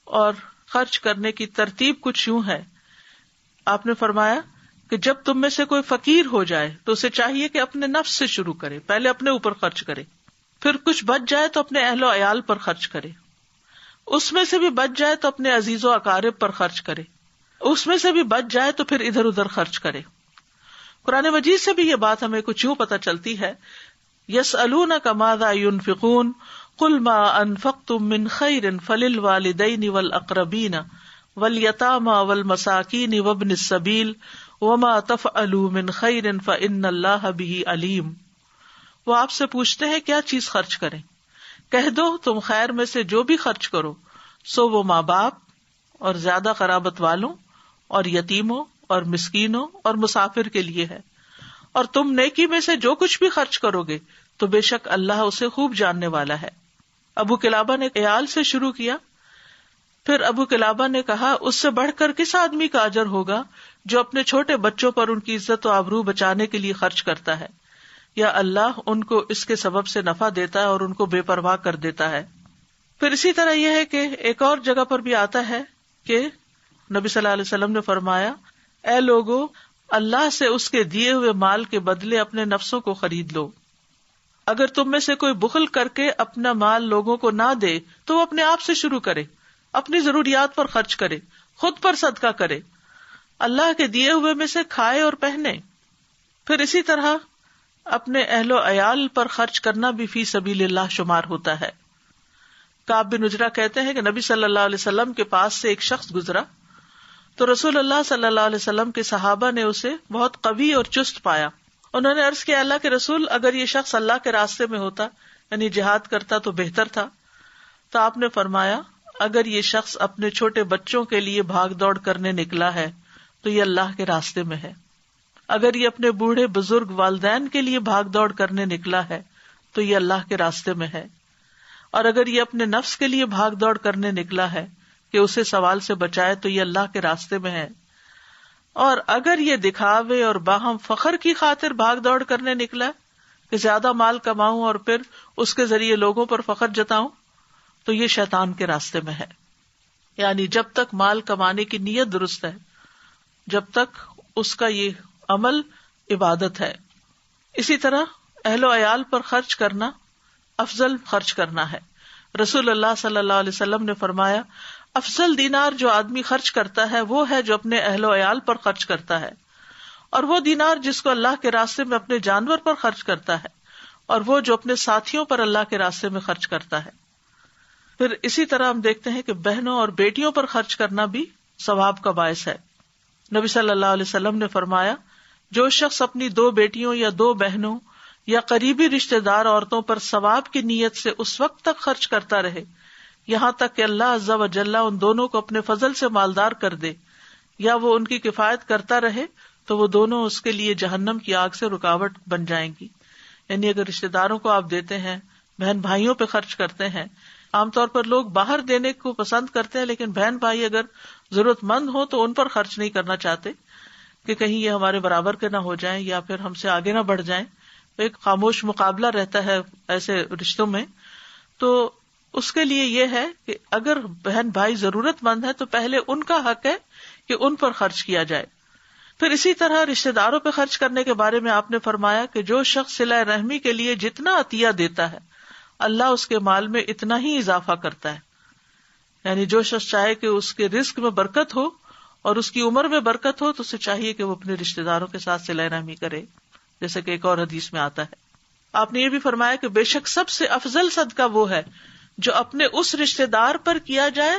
اور خرچ کرنے کی ترتیب کچھ یوں ہے۔ آپ نے فرمایا کہ جب تم میں سے کوئی فقیر ہو جائے تو اسے چاہیے کہ اپنے نفس سے شروع کرے، پہلے اپنے اوپر خرچ کرے، پھر کچھ بچ جائے تو اپنے اہل و عیال پر خرچ کرے، اس میں سے بھی بچ جائے تو اپنے عزیز و اقارب پر خرچ کرے، اس میں سے بھی بچ جائے تو پھر ادھر ادھر خرچ کرے۔ قرآن مجید سے بھی یہ بات ہمیں کچھ یوں پتہ چلتی ہے، یسألونک ماذا ينفقون قل ما انفقتم من خیر فللوالدین والاقربین والیتامى والمساکین وابن السبیل وما تفعلوا من خیر فإن اللہ بہ علیم۔ وہ آپ سے پوچھتے ہیں کیا چیز خرچ کریں، کہہ دو تم خیر میں سے جو بھی خرچ کرو سو وہ ماں باپ اور زیادہ قرابت والوں اور یتیموں اور مسکینوں اور مسافر کے لیے ہے، اور تم نیکی میں سے جو کچھ بھی خرچ کرو گے تو بے شک اللہ اسے خوب جاننے والا ہے۔ ابو قلابہ نے عیال سے شروع کیا، پھر ابو قلابہ نے کہا، اس سے بڑھ کر کس آدمی کا اجر ہوگا جو اپنے چھوٹے بچوں پر ان کی عزت و آبرو بچانے کے لیے خرچ کرتا ہے، یا اللہ ان کو اس کے سبب سے نفع دیتا ہے اور ان کو بے پرواہ کر دیتا ہے۔ پھر اسی طرح یہ ہے کہ ایک اور جگہ پر بھی آتا ہے کہ نبی صلی اللہ علیہ وسلم نے فرمایا، اے لوگو، اللہ سے اس کے دیے ہوئے مال کے بدلے اپنے نفسوں کو خرید لو۔ اگر تم میں سے کوئی بخل کر کے اپنا مال لوگوں کو نہ دے تو وہ اپنے آپ سے شروع کرے، اپنی ضروریات پر خرچ کرے، خود پر صدقہ کرے، اللہ کے دیے ہوئے میں سے کھائے اور پہنے۔ پھر اسی طرح اپنے اہل و عیال پر خرچ کرنا بھی فی سبیل اللہ شمار ہوتا ہے۔ کعب بن عجرہ کہتے ہیں کہ نبی صلی اللہ علیہ وسلم کے پاس سے ایک شخص گزرا تو رسول اللہ صلی اللہ علیہ وسلم کے صحابہ نے اسے بہت قوی اور چست پایا۔ انہوں نے عرض کیا، اللہ کے رسول، اگر یہ شخص اللہ کے راستے میں ہوتا، یعنی جہاد کرتا تو بہتر تھا۔ تو آپ نے فرمایا، اگر یہ شخص اپنے چھوٹے بچوں کے لیے بھاگ دوڑ کرنے نکلا ہے تو یہ اللہ کے راستے میں ہے، اگر یہ اپنے بوڑھے بزرگ والدین کے لیے بھاگ دوڑ کرنے نکلا ہے تو یہ اللہ کے راستے میں ہے، اور اگر یہ اپنے نفس کے لیے بھاگ دوڑ کرنے نکلا ہے کہ اسے سوال سے بچائے تو یہ اللہ کے راستے میں ہے، اور اگر یہ دکھاوے اور باہم فخر کی خاطر بھاگ دوڑ کرنے نکلا کہ زیادہ مال کماؤں اور پھر اس کے ذریعے لوگوں پر فخر جتاؤں تو یہ شیطان کے راستے میں ہے۔ یعنی جب تک مال کمانے کی نیت درست ہے، جب تک اس کا یہ عمل عبادت ہے۔ اسی طرح اہل و عیال پر خرچ کرنا افضل خرچ کرنا ہے۔ رسول اللہ صلی اللہ علیہ وسلم نے فرمایا، افضل دینار جو آدمی خرچ کرتا ہے وہ ہے جو اپنے اہل و عیال پر خرچ کرتا ہے، اور وہ دینار جس کو اللہ کے راستے میں اپنے جانور پر خرچ کرتا ہے، اور وہ جو اپنے ساتھیوں پر اللہ کے راستے میں خرچ کرتا ہے۔ پھر اسی طرح ہم دیکھتے ہیں کہ بہنوں اور بیٹیوں پر خرچ کرنا بھی ثواب کا باعث ہے۔ نبی صلی اللہ علیہ وسلم نے فرمایا، جو شخص اپنی 2 بیٹیوں یا 2 بہنوں یا قریبی رشتہ دار عورتوں پر ثواب کی نیت سے اس وقت تک خرچ کرتا رہے یہاں تک کہ اللہ عز و جل ان دونوں کو اپنے فضل سے مالدار کر دے، یا وہ ان کی کفایت کرتا رہے، تو وہ دونوں اس کے لیے جہنم کی آگ سے رکاوٹ بن جائیں گی۔ یعنی اگر رشتہ داروں کو آپ دیتے ہیں، بہن بھائیوں پہ خرچ کرتے ہیں، عام طور پر لوگ باہر دینے کو پسند کرتے ہیں، لیکن بہن بھائی اگر ضرورت مند ہو تو ان پر خرچ نہیں کرنا چاہتے کہ کہیں یہ ہمارے برابر کے نہ ہو جائیں یا پھر ہم سے آگے نہ بڑھ جائیں۔ ایک خاموش مقابلہ رہتا ہے ایسے رشتوں میں۔ تو اس کے لیے یہ ہے کہ اگر بہن بھائی ضرورت مند ہے تو پہلے ان کا حق ہے کہ ان پر خرچ کیا جائے۔ پھر اسی طرح رشتہ داروں پہ خرچ کرنے کے بارے میں آپ نے فرمایا کہ جو شخص صلہ رحمی کے لیے جتنا عطیہ دیتا ہے اللہ اس کے مال میں اتنا ہی اضافہ کرتا ہے۔ یعنی جو شخص چاہے کہ اس کے رزق میں برکت ہو اور اس کی عمر میں برکت ہو تو اسے چاہیے کہ وہ اپنے رشتہ داروں کے ساتھ صلہ رحمی کرے، جیسے کہ ایک اور حدیث میں آتا ہے۔ آپ نے یہ بھی فرمایا کہ بے شک سب سے افضل صدقہ وہ ہے جو اپنے اس رشتہ دار پر کیا جائے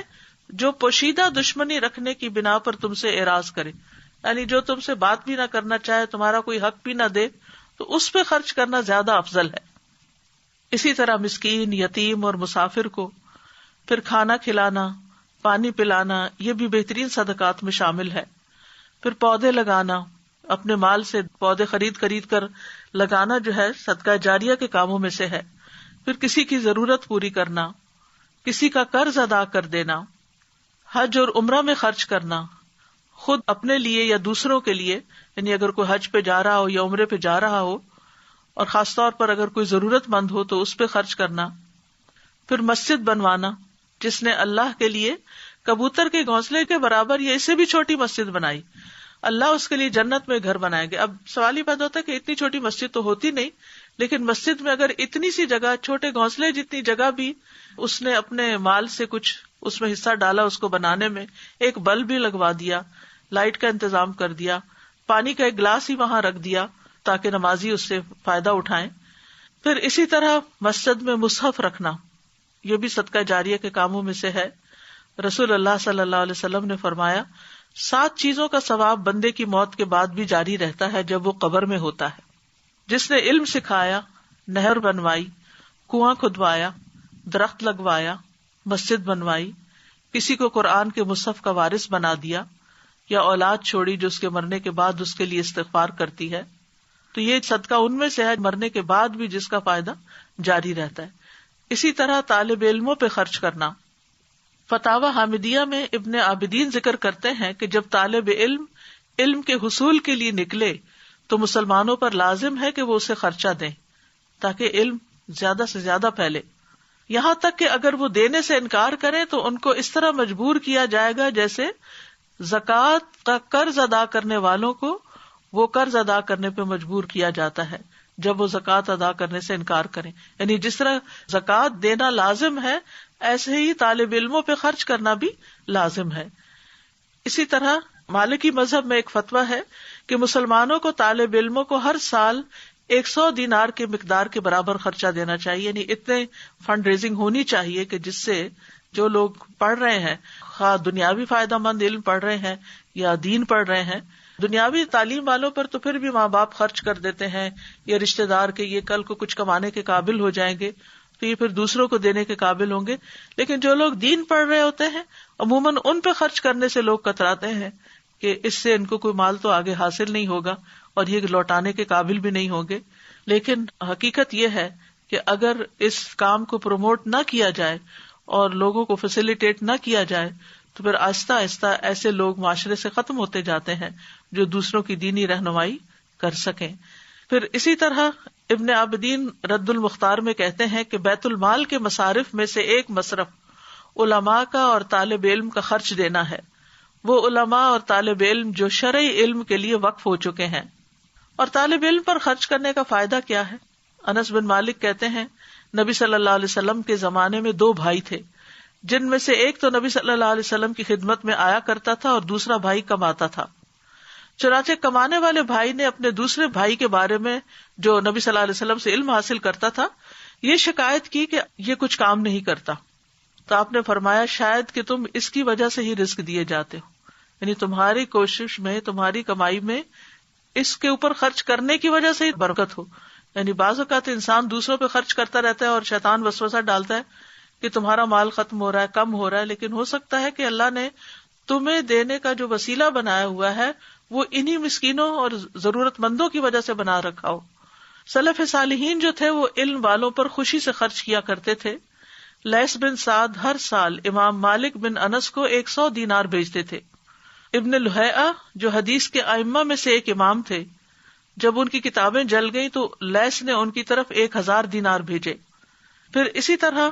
جو پوشیدہ دشمنی رکھنے کی بنا پر تم سے اعراض کرے، یعنی جو تم سے بات بھی نہ کرنا چاہے، تمہارا کوئی حق بھی نہ دے، تو اس پہ خرچ کرنا زیادہ افضل ہے۔ اسی طرح مسکین، یتیم اور مسافر کو پھر کھانا کھلانا، پانی پلانا، یہ بھی بہترین صدقات میں شامل ہے۔ پھر پودے لگانا، اپنے مال سے پودے خرید کر لگانا جو ہے صدقہ جاریہ کے کاموں میں سے ہے۔ پھر کسی کی ضرورت پوری کرنا، کسی کا قرض ادا کر دینا، حج اور عمرہ میں خرچ کرنا، خود اپنے لیے یا دوسروں کے لیے، یعنی اگر کوئی حج پہ جا رہا ہو یا عمرے پہ جا رہا ہو اور خاص طور پر اگر کوئی ضرورت مند ہو تو اس پہ خرچ کرنا۔ پھر مسجد بنوانا، جس نے اللہ کے لیے کبوتر کے گھونسلے کے برابر یا اس سے بھی چھوٹی مسجد بنائی، اللہ اس کے لیے جنت میں گھر بنائیں گے۔ اب سوال یہ پیدا ہوتا ہے کہ اتنی چھوٹی مسجد تو ہوتی نہیں، لیکن مسجد میں اگر اتنی سی جگہ، چھوٹے گھونسلے جتنی جگہ بھی اس نے اپنے مال سے کچھ اس میں حصہ ڈالا، اس کو بنانے میں ایک بلب بھی لگوا دیا، لائٹ کا انتظام کر دیا، پانی کا ایک گلاس ہی وہاں رکھ دیا تاکہ نمازی اس سے فائدہ اٹھائیں۔ پھر اسی طرح مسجد میں مصحف رکھنا، یہ بھی صدقہ جاریہ کے کاموں میں سے ہے۔ رسول اللہ صلی اللہ علیہ وسلم نے فرمایا 7 چیزوں کا ثواب بندے کی موت کے بعد بھی جاری رہتا ہے جب وہ قبر میں ہوتا ہے: جس نے علم سکھایا، نہر بنوائی، کنواں کھدوایا، درخت لگوایا، مسجد بنوائی، کسی کو قرآن کے مصحف کا وارث بنا دیا، یا اولاد چھوڑی جو اس کے مرنے کے بعد اس کے لیے استغفار کرتی ہے۔ تو یہ صدقہ ان میں سے ہے مرنے کے بعد بھی جس کا فائدہ جاری رہتا ہے۔ اسی طرح طالب علموں پہ خرچ کرنا۔ فتاوی حامدیہ میں ابن عابدین ذکر کرتے ہیں کہ جب طالب علم کے حصول کے لیے نکلے تو مسلمانوں پر لازم ہے کہ وہ اسے خرچہ دیں تاکہ علم زیادہ سے زیادہ پھیلے، یہاں تک کہ اگر وہ دینے سے انکار کریں تو ان کو اس طرح مجبور کیا جائے گا جیسے زکوٰۃ کا قرض ادا کرنے والوں کو وہ قرض ادا کرنے پہ مجبور کیا جاتا ہے جب وہ زکوٰۃ ادا کرنے سے انکار کریں۔ یعنی جس طرح زکوٰۃ دینا لازم ہے ایسے ہی طالب علموں پہ خرچ کرنا بھی لازم ہے۔ اسی طرح مالکی مذہب میں ایک فتویٰ ہے کہ مسلمانوں کو طالب علموں کو ہر سال 100 دینار کے مقدار کے برابر خرچہ دینا چاہیے، یعنی اتنے فنڈ ریزنگ ہونی چاہیے کہ جس سے جو لوگ پڑھ رہے ہیں، خواہ دنیاوی فائدہ مند علم پڑھ رہے ہیں یا دین پڑھ رہے ہیں، دنیاوی تعلیم والوں پر تو پھر بھی ماں باپ خرچ کر دیتے ہیں یا رشتہ دار کے یہ کل کو کچھ کمانے کے قابل ہو جائیں گے تو یہ پھر دوسروں کو دینے کے قابل ہوں گے، لیکن جو لوگ دین پڑھ رہے ہوتے ہیں عموماً ان پہ خرچ کرنے سے لوگ کتراتے ہیں کہ اس سے ان کو کوئی مال تو آگے حاصل نہیں ہوگا اور یہ لوٹانے کے قابل بھی نہیں ہوں گے۔ لیکن حقیقت یہ ہے کہ اگر اس کام کو پروموٹ نہ کیا جائے اور لوگوں کو فیسیلیٹیٹ نہ کیا جائے تو پھر آہستہ آہستہ ایسے لوگ معاشرے سے ختم ہوتے جاتے ہیں جو دوسروں کی دینی رہنمائی کر سکیں۔ پھر اسی طرح ابن عابدین رد المختار میں کہتے ہیں کہ بیت المال کے مصارف میں سے ایک مصرف علماء کا اور طالب علم کا خرچ دینا ہے، وہ علماء اور طالب علم جو شرعی علم کے لیے وقف ہو چکے ہیں۔ اور طالب علم پر خرچ کرنے کا فائدہ کیا ہے؟ انس بن مالک کہتے ہیں نبی صلی اللہ علیہ وسلم کے زمانے میں 2 بھائی تھے، جن میں سے ایک تو نبی صلی اللہ علیہ وسلم کی خدمت میں آیا کرتا تھا اور دوسرا بھائی کماتا تھا. چنانچہ کمانے والے بھائی نے اپنے دوسرے بھائی کے بارے میں جو نبی صلی اللہ علیہ وسلم سے علم حاصل کرتا تھا یہ شکایت کی کہ یہ کچھ کام نہیں کرتا. تو آپ نے فرمایا شاید کہ تم اس کی وجہ سے ہی رزق دیے جاتے ہو، یعنی تمہاری کوشش میں، تمہاری کمائی میں اس کے اوپر خرچ کرنے کی وجہ سے ہی برکت ہو. یعنی بعض اوقات انسان دوسروں پہ خرچ کرتا رہتا ہے اور شیطان وسوسہ ڈالتا ہے کہ تمہارا مال ختم ہو رہا ہے، کم ہو رہا ہے، لیکن ہو سکتا ہے کہ اللہ نے تمہیں دینے کا جو وسیلہ بنایا ہوا ہے وہ انہی مسکینوں اور ضرورت مندوں کی وجہ سے بنا رکھا ہو. سلف صالحین جو تھے وہ علم والوں پر خوشی سے خرچ کیا کرتے تھے. لیث بن سعد ہر سال امام مالک بن انس کو 100 دینار بھیجتے تھے. ابن لہیعہ جو حدیث کے ائمہ میں سے ایک امام تھے، جب ان کی کتابیں جل گئیں تو لیث نے ان کی طرف 1000 دینار بھیجے. پھر اسی طرح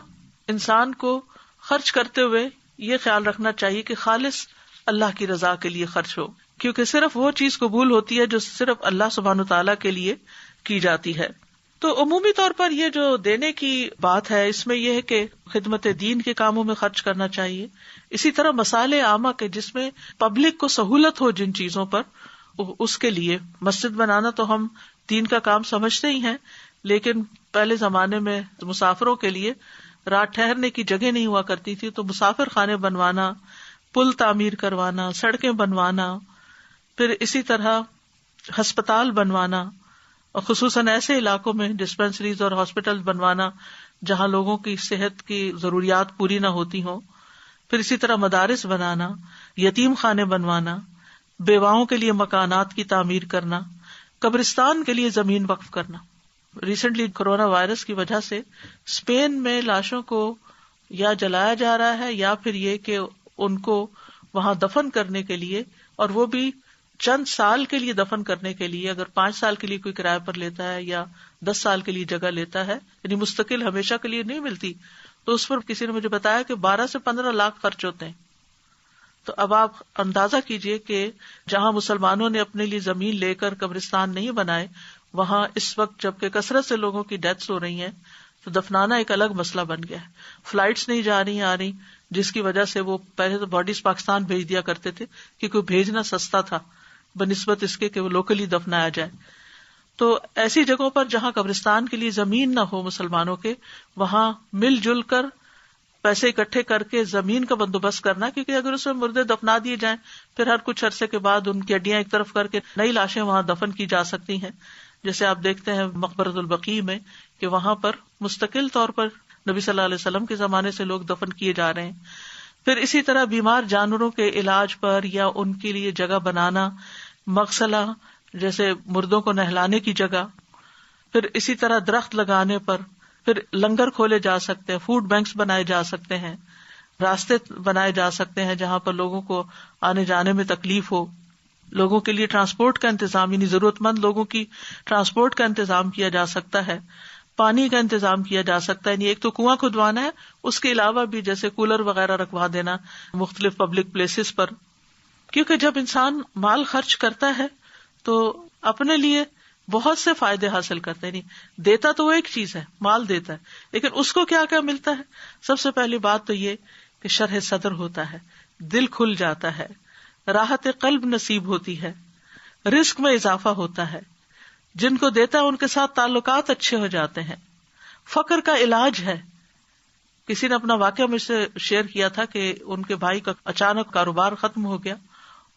انسان کو خرچ کرتے ہوئے یہ خیال رکھنا چاہیے کہ خالص اللہ کی رضا کے لیے خرچ ہو، کیونکہ صرف وہ چیز قبول ہوتی ہے جو صرف اللہ سبحانہ تعالیٰ کے لیے کی جاتی ہے. تو عمومی طور پر یہ جو دینے کی بات ہے اس میں یہ ہے کہ خدمت دین کے کاموں میں خرچ کرنا چاہیے. اسی طرح مصالح عامہ کے جس میں پبلک کو سہولت ہو جن چیزوں پر، اس کے لیے مسجد بنانا تو ہم دین کا کام سمجھتے ہی ہیں، لیکن پہلے زمانے میں مسافروں کے لیے رات ٹھہرنے کی جگہ نہیں ہوا کرتی تھی، تو مسافر خانے بنوانا، پل تعمیر کروانا، سڑکیں بنوانا، پھر اسی طرح ہسپتال بنوانا، اور خصوصاً ایسے علاقوں میں ڈسپینسریز اور ہاسپٹل بنوانا جہاں لوگوں کی صحت کی ضروریات پوری نہ ہوتی ہوں، پھر اسی طرح مدارس بنانا، یتیم خانے بنوانا، بیواؤں کے لیے مکانات کی تعمیر کرنا، قبرستان کے لیے زمین وقف کرنا. ریسنٹلی کورونا وائرس کی وجہ سے اسپین میں لاشوں کو یا جلایا جا رہا ہے یا پھر یہ کہ ان کو وہاں دفن کرنے کے لیے، اور وہ بھی چند سال کے لیے دفن کرنے کے لیے، اگر 5 سال کے لیے کوئی کرایہ پر لیتا ہے یا 10 سال کے لیے جگہ لیتا ہے، یعنی مستقل ہمیشہ کے لیے نہیں ملتی، تو اس پر کسی نے مجھے بتایا کہ 12 سے 15 لاکھ خرچ ہوتے ہیں. تو اب آپ اندازہ کیجئے کہ جہاں مسلمانوں نے اپنے لیے زمین لے کر قبرستان نہیں بنائے، وہاں اس وقت جبکہ کثرت سے لوگوں کی ڈیتھس ہو رہی ہیں تو دفنانا ایک الگ مسئلہ بن گیا ہے. فلائٹس نہیں جا رہی آ رہی، جس کی وجہ سے وہ پہلے تو باڈیز پاکستان بھیج دیا کرتے تھے کیونکہ بھیجنا سستا تھا بنسبت اس کے کہ وہ لوکلی دفنایا جائے. تو ایسی جگہوں پر جہاں قبرستان کے لیے زمین نہ ہو مسلمانوں کے، وہاں مل جل کر پیسے اکٹھے کر کے زمین کا بندوبست کرنا، کیونکہ اگر اس میں مردے دفنا دیے جائیں پھر ہر کچھ عرصے کے بعد ان کی ہڈیاں ایک طرف کر کے نئی لاشیں وہاں دفن کی جا سکتی ہیں. جیسے آپ دیکھتے ہیں مقبرۃ البقیع میں کہ وہاں پر مستقل طور پر نبی صلی اللہ علیہ وسلم کے زمانے سے لوگ دفن کیے جا رہے ہیں. پھر اسی طرح بیمار جانوروں کے علاج پر یا ان کے لیے جگہ بنانا، مغسلہ جیسے مردوں کو نہلانے کی جگہ، پھر اسی طرح درخت لگانے پر، پھر لنگر کھولے جا سکتے ہیں، فوڈ بینکس بنائے جا سکتے ہیں، راستے بنائے جا سکتے ہیں جہاں پر لوگوں کو آنے جانے میں تکلیف ہو، لوگوں کے لیے ٹرانسپورٹ کا انتظام، یعنی ضرورت مند لوگوں کی ٹرانسپورٹ کا انتظام کیا جا سکتا ہے، پانی کا انتظام کیا جا سکتا ہے. یعنی ایک تو کنواں کھدوانا ہے، اس کے علاوہ بھی جیسے کولر وغیرہ رکھوا دینا مختلف پبلک پلیسز پر. کیونکہ جب انسان مال خرچ کرتا ہے تو اپنے لیے بہت سے فائدے حاصل کرتا ہے. نہیں دیتا تو وہ ایک چیز ہے، مال دیتا ہے، لیکن اس کو کیا کیا ملتا ہے؟ سب سے پہلی بات تو یہ کہ شرح صدر ہوتا ہے، دل کھل جاتا ہے، راحت قلب نصیب ہوتی ہے، رزق میں اضافہ ہوتا ہے، جن کو دیتا ہے ان کے ساتھ تعلقات اچھے ہو جاتے ہیں، فقر کا علاج ہے. کسی نے اپنا واقعہ مجھ سے شیئر کیا تھا کہ ان کے بھائی کا اچانک کاروبار ختم ہو گیا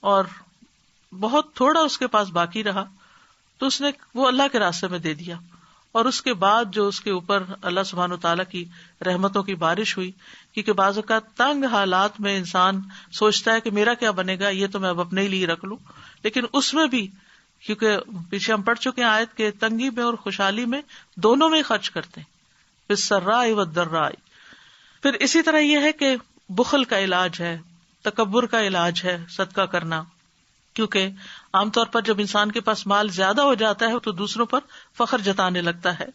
اور بہت تھوڑا اس کے پاس باقی رہا، تو اس نے وہ اللہ کے راستے میں دے دیا، اور اس کے بعد جو اس کے اوپر اللہ سبحانہ وتعالیٰ کی رحمتوں کی بارش ہوئی. کیونکہ بعض اوقات تنگ حالات میں انسان سوچتا ہے کہ میرا کیا بنے گا، یہ تو میں اب اپنے لیے رکھ لوں، لیکن اس میں بھی کیونکہ پیچھے ہم پڑھ چکے ہیں آیت کے تنگی میں اور خوشحالی میں دونوں میں خرچ کرتے ہیں، بالسراء والضراء. پھر اسی طرح یہ ہے کہ بخل کا علاج ہے، تکبر کا علاج ہے صدقہ کرنا، کیونکہ عام طور پر جب انسان کے پاس مال زیادہ ہو جاتا ہے تو دوسروں پر فخر جتانے لگتا ہے.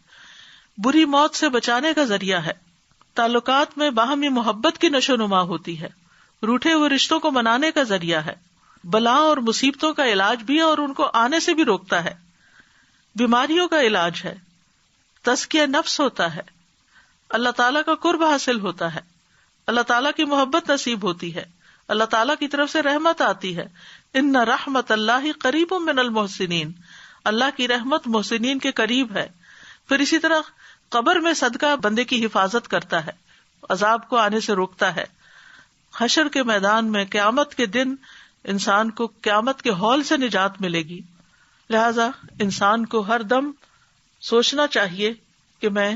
بری موت سے بچانے کا ذریعہ ہے، تعلقات میں باہمی محبت کی نشو نما ہوتی ہے، روٹھے ہوئے رشتوں کو منانے کا ذریعہ ہے، بلا اور مصیبتوں کا علاج بھی ہے اور ان کو آنے سے بھی روکتا ہے، بیماریوں کا علاج ہے، تزکیہ نفس ہوتا ہے، اللہ تعالیٰ کا قرب حاصل ہوتا ہے، اللہ تعالیٰ کی محبت نصیب ہوتی ہے، اللہ تعالیٰ کی طرف سے رحمت آتی ہے. ان رحمت اللہ قریب من المحسنین، اللہ کی رحمت محسنین کے قریب ہے. پھر اسی طرح قبر میں صدقہ بندے کی حفاظت کرتا ہے، عذاب کو آنے سے روکتا ہے. حشر کے میدان میں قیامت کے دن انسان کو قیامت کے ہول سے نجات ملے گی. لہذا انسان کو ہر دم سوچنا چاہیے کہ میں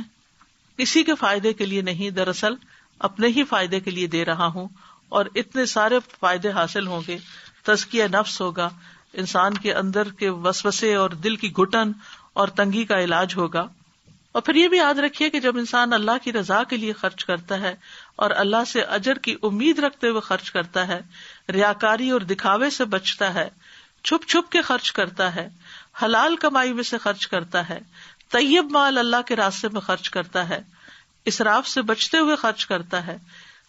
کسی کے فائدے کے لیے نہیں، دراصل اپنے ہی فائدے کے لیے دے رہا ہوں، اور اتنے سارے فائدے حاصل ہوں گے. تزکیہ نفس ہوگا، انسان کے اندر کے وسوسے اور دل کی گھٹن اور تنگی کا علاج ہوگا. اور پھر یہ بھی یاد رکھیے کہ جب انسان اللہ کی رضا کے لیے خرچ کرتا ہے اور اللہ سے اجر کی امید رکھتے ہوئے خرچ کرتا ہے، ریاکاری اور دکھاوے سے بچتا ہے، چھپ چھپ کے خرچ کرتا ہے، حلال کمائی میں سے خرچ کرتا ہے، طیب مال اللہ کے راستے میں خرچ کرتا ہے، اسراف سے بچتے ہوئے خرچ کرتا ہے،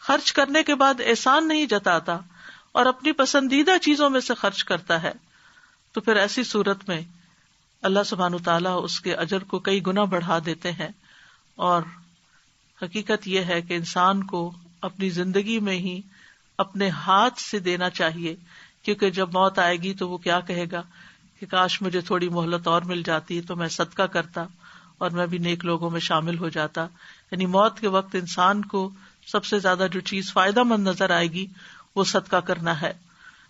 خرچ کرنے کے بعد احسان نہیں جتاتا اور اپنی پسندیدہ چیزوں میں سے خرچ کرتا ہے، تو پھر ایسی صورت میں اللہ سبحانہ تعالیٰ اس کے اجر کو کئی گنا بڑھا دیتے ہیں. اور حقیقت یہ ہے کہ انسان کو اپنی زندگی میں ہی اپنے ہاتھ سے دینا چاہیے، کیونکہ جب موت آئے گی تو وہ کیا کہے گا کہ کاش مجھے تھوڑی مہلت اور مل جاتی تو میں صدقہ کرتا اور میں بھی نیک لوگوں میں شامل ہو جاتا. یعنی موت کے وقت انسان کو سب سے زیادہ جو چیز فائدہ مند نظر آئے گی وہ صدقہ کرنا ہے،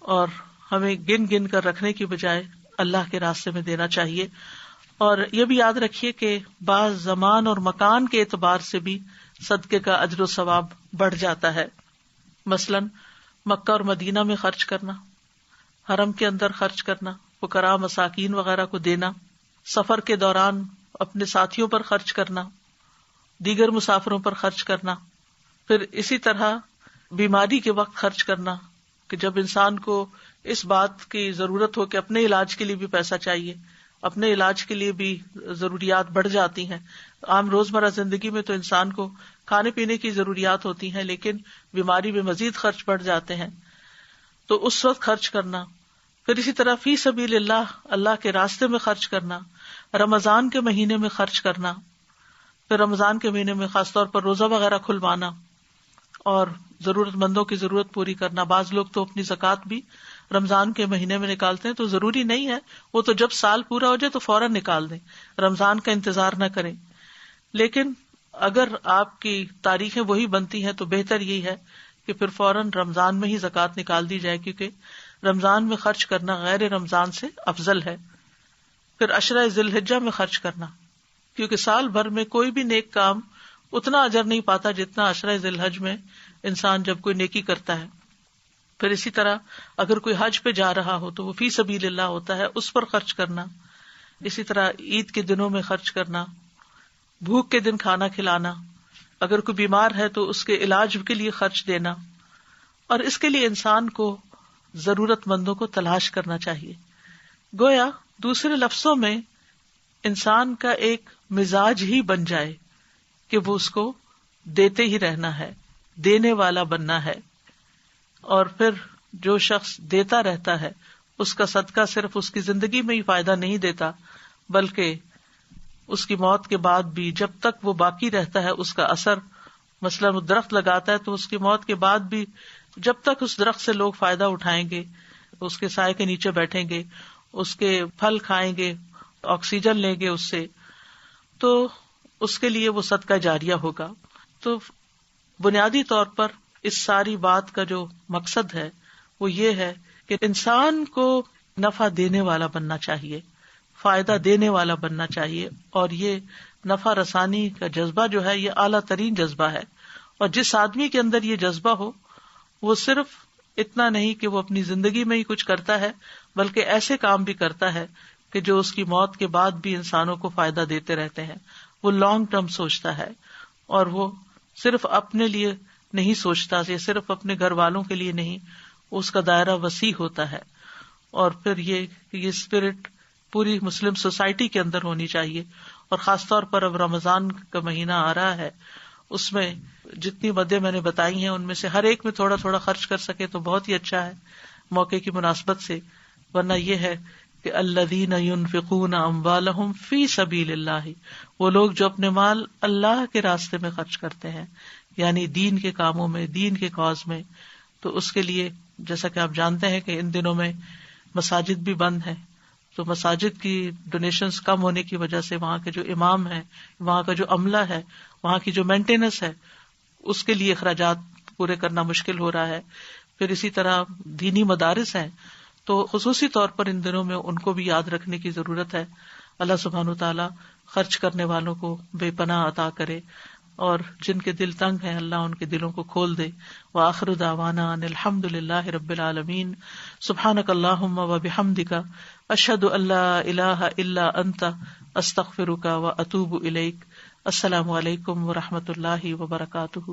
اور ہمیں گن گن کر رکھنے کی بجائے اللہ کے راستے میں دینا چاہیے. اور یہ بھی یاد رکھیے کہ بعض زمان اور مکان کے اعتبار سے بھی صدقے کا اجر و ثواب بڑھ جاتا ہے. مثلاً مکہ اور مدینہ میں خرچ کرنا، حرم کے اندر خرچ کرنا، فقراء مساکین وغیرہ کو دینا، سفر کے دوران اپنے ساتھیوں پر خرچ کرنا، دیگر مسافروں پر خرچ کرنا. پھر اسی طرح بیماری کے وقت خرچ کرنا، کہ جب انسان کو اس بات کی ضرورت ہو کہ اپنے علاج کے لیے بھی پیسہ چاہیے، اپنے علاج کے لیے بھی ضروریات بڑھ جاتی ہیں. عام روزمرہ زندگی میں تو انسان کو کھانے پینے کی ضروریات ہوتی ہیں، لیکن بیماری میں مزید خرچ بڑھ جاتے ہیں، تو اس وقت خرچ کرنا. پھر اسی طرح فی سبیل اللہ، اللہ کے راستے میں خرچ کرنا، رمضان کے مہینے میں خرچ کرنا. پھر رمضان کے مہینے میں خاص طور پر روزہ وغیرہ کھلوانا اور ضرورت مندوں کی ضرورت پوری کرنا. بعض لوگ تو اپنی زکوٰۃ بھی رمضان کے مہینے میں نکالتے ہیں، تو ضروری نہیں ہے وہ تو جب سال پورا ہو جائے تو فوراً نکال دیں، رمضان کا انتظار نہ کریں. لیکن اگر آپ کی تاریخیں وہی بنتی ہیں تو بہتر یہی ہے کہ پھر فوراً رمضان میں ہی زکوٰۃ نکال دی جائے، کیونکہ رمضان میں خرچ کرنا غیر رمضان سے افضل ہے. پھر عشرہ ذی الحجہ میں خرچ کرنا، کیونکہ سال بھر میں کوئی بھی نیک کام اتنا اجر نہیں پاتا جتنا عشرہ ذی الحج میں انسان جب کوئی نیکی کرتا ہے. پھر اسی طرح اگر کوئی حج پہ جا رہا ہو تو وہ فی سبیل اللہ ہوتا ہے، اس پر خرچ کرنا. اسی طرح عید کے دنوں میں خرچ کرنا، بھوک کے دن کھانا کھلانا، اگر کوئی بیمار ہے تو اس کے علاج کے لیے خرچ دینا. اور اس کے لیے انسان کو ضرورت مندوں کو تلاش کرنا چاہیے. گویا دوسرے لفظوں میں انسان کا ایک مزاج ہی بن جائے کہ وہ اس کو دیتے ہی رہنا ہے، دینے والا بننا ہے. اور پھر جو شخص دیتا رہتا ہے اس کا صدقہ صرف اس کی زندگی میں ہی فائدہ نہیں دیتا، بلکہ اس کی موت کے بعد بھی جب تک وہ باقی رہتا ہے اس کا اثر. مثلا وہ درخت لگاتا ہے تو اس کی موت کے بعد بھی جب تک اس درخت سے لوگ فائدہ اٹھائیں گے، اس کے سائے کے نیچے بیٹھیں گے، اس کے پھل کھائیں گے، آکسیجن لیں گے اس سے، تو اس کے لیے وہ صدقہ جاریہ ہوگا. تو بنیادی طور پر اس ساری بات کا جو مقصد ہے وہ یہ ہے کہ انسان کو نفع دینے والا بننا چاہیے، فائدہ دینے والا بننا چاہیے. اور یہ نفع رسانی کا جذبہ جو ہے یہ اعلیٰ ترین جذبہ ہے. اور جس آدمی کے اندر یہ جذبہ ہو وہ صرف اتنا نہیں کہ وہ اپنی زندگی میں ہی کچھ کرتا ہے، بلکہ ایسے کام بھی کرتا ہے کہ جو اس کی موت کے بعد بھی انسانوں کو فائدہ دیتے رہتے ہیں. وہ لانگ ٹرم سوچتا ہے اور وہ صرف اپنے لیے نہیں سوچتا، یہ صرف اپنے گھر والوں کے لیے نہیں، اس کا دائرہ وسیع ہوتا ہے. اور پھر یہ اسپرٹ پوری مسلم سوسائٹی کے اندر ہونی چاہیے. اور خاص طور پر اب رمضان کا مہینہ آ رہا ہے، اس میں جتنی مدیں میں نے بتائی ہیں ان میں سے ہر ایک میں تھوڑا تھوڑا خرچ کر سکے تو بہت ہی اچھا ہے موقع کی مناسبت سے. ورنہ یہ ہے کہ الذین ينفقون اموالهم فی سبیل اللہ، وہ لوگ جو اپنے مال اللہ کے راستے میں خرچ کرتے ہیں. یعنی دین کے کاموں میں، دین کے کاز میں. تو اس کے لیے جیسا کہ آپ جانتے ہیں کہ ان دنوں میں مساجد بھی بند ہیں، تو مساجد کی ڈونیشنز کم ہونے کی وجہ سے وہاں کے جو امام ہیں، وہاں کا جو عملہ ہے، وہاں کی جو مینٹیننس ہے، اس کے لیے اخراجات پورے کرنا مشکل ہو رہا ہے. پھر اسی طرح دینی مدارس ہیں، تو خصوصی طور پر ان دنوں میں ان کو بھی یاد رکھنے کی ضرورت ہے. اللہ سبحانہ وتعالیٰ خرچ کرنے والوں کو بے پناہ عطا کرے، اور جن کے دل تنگ ہیں اللہ ان کے دلوں کو کھول دے. وآخر دعوانا ان الحمد للہ رب العالمین. سبحانک اللہم وبحمدک، اشہد ان لا الہ الا انت، استغفرک واتوب الیک. السلام علیکم ورحمۃ اللہ وبرکاتہ.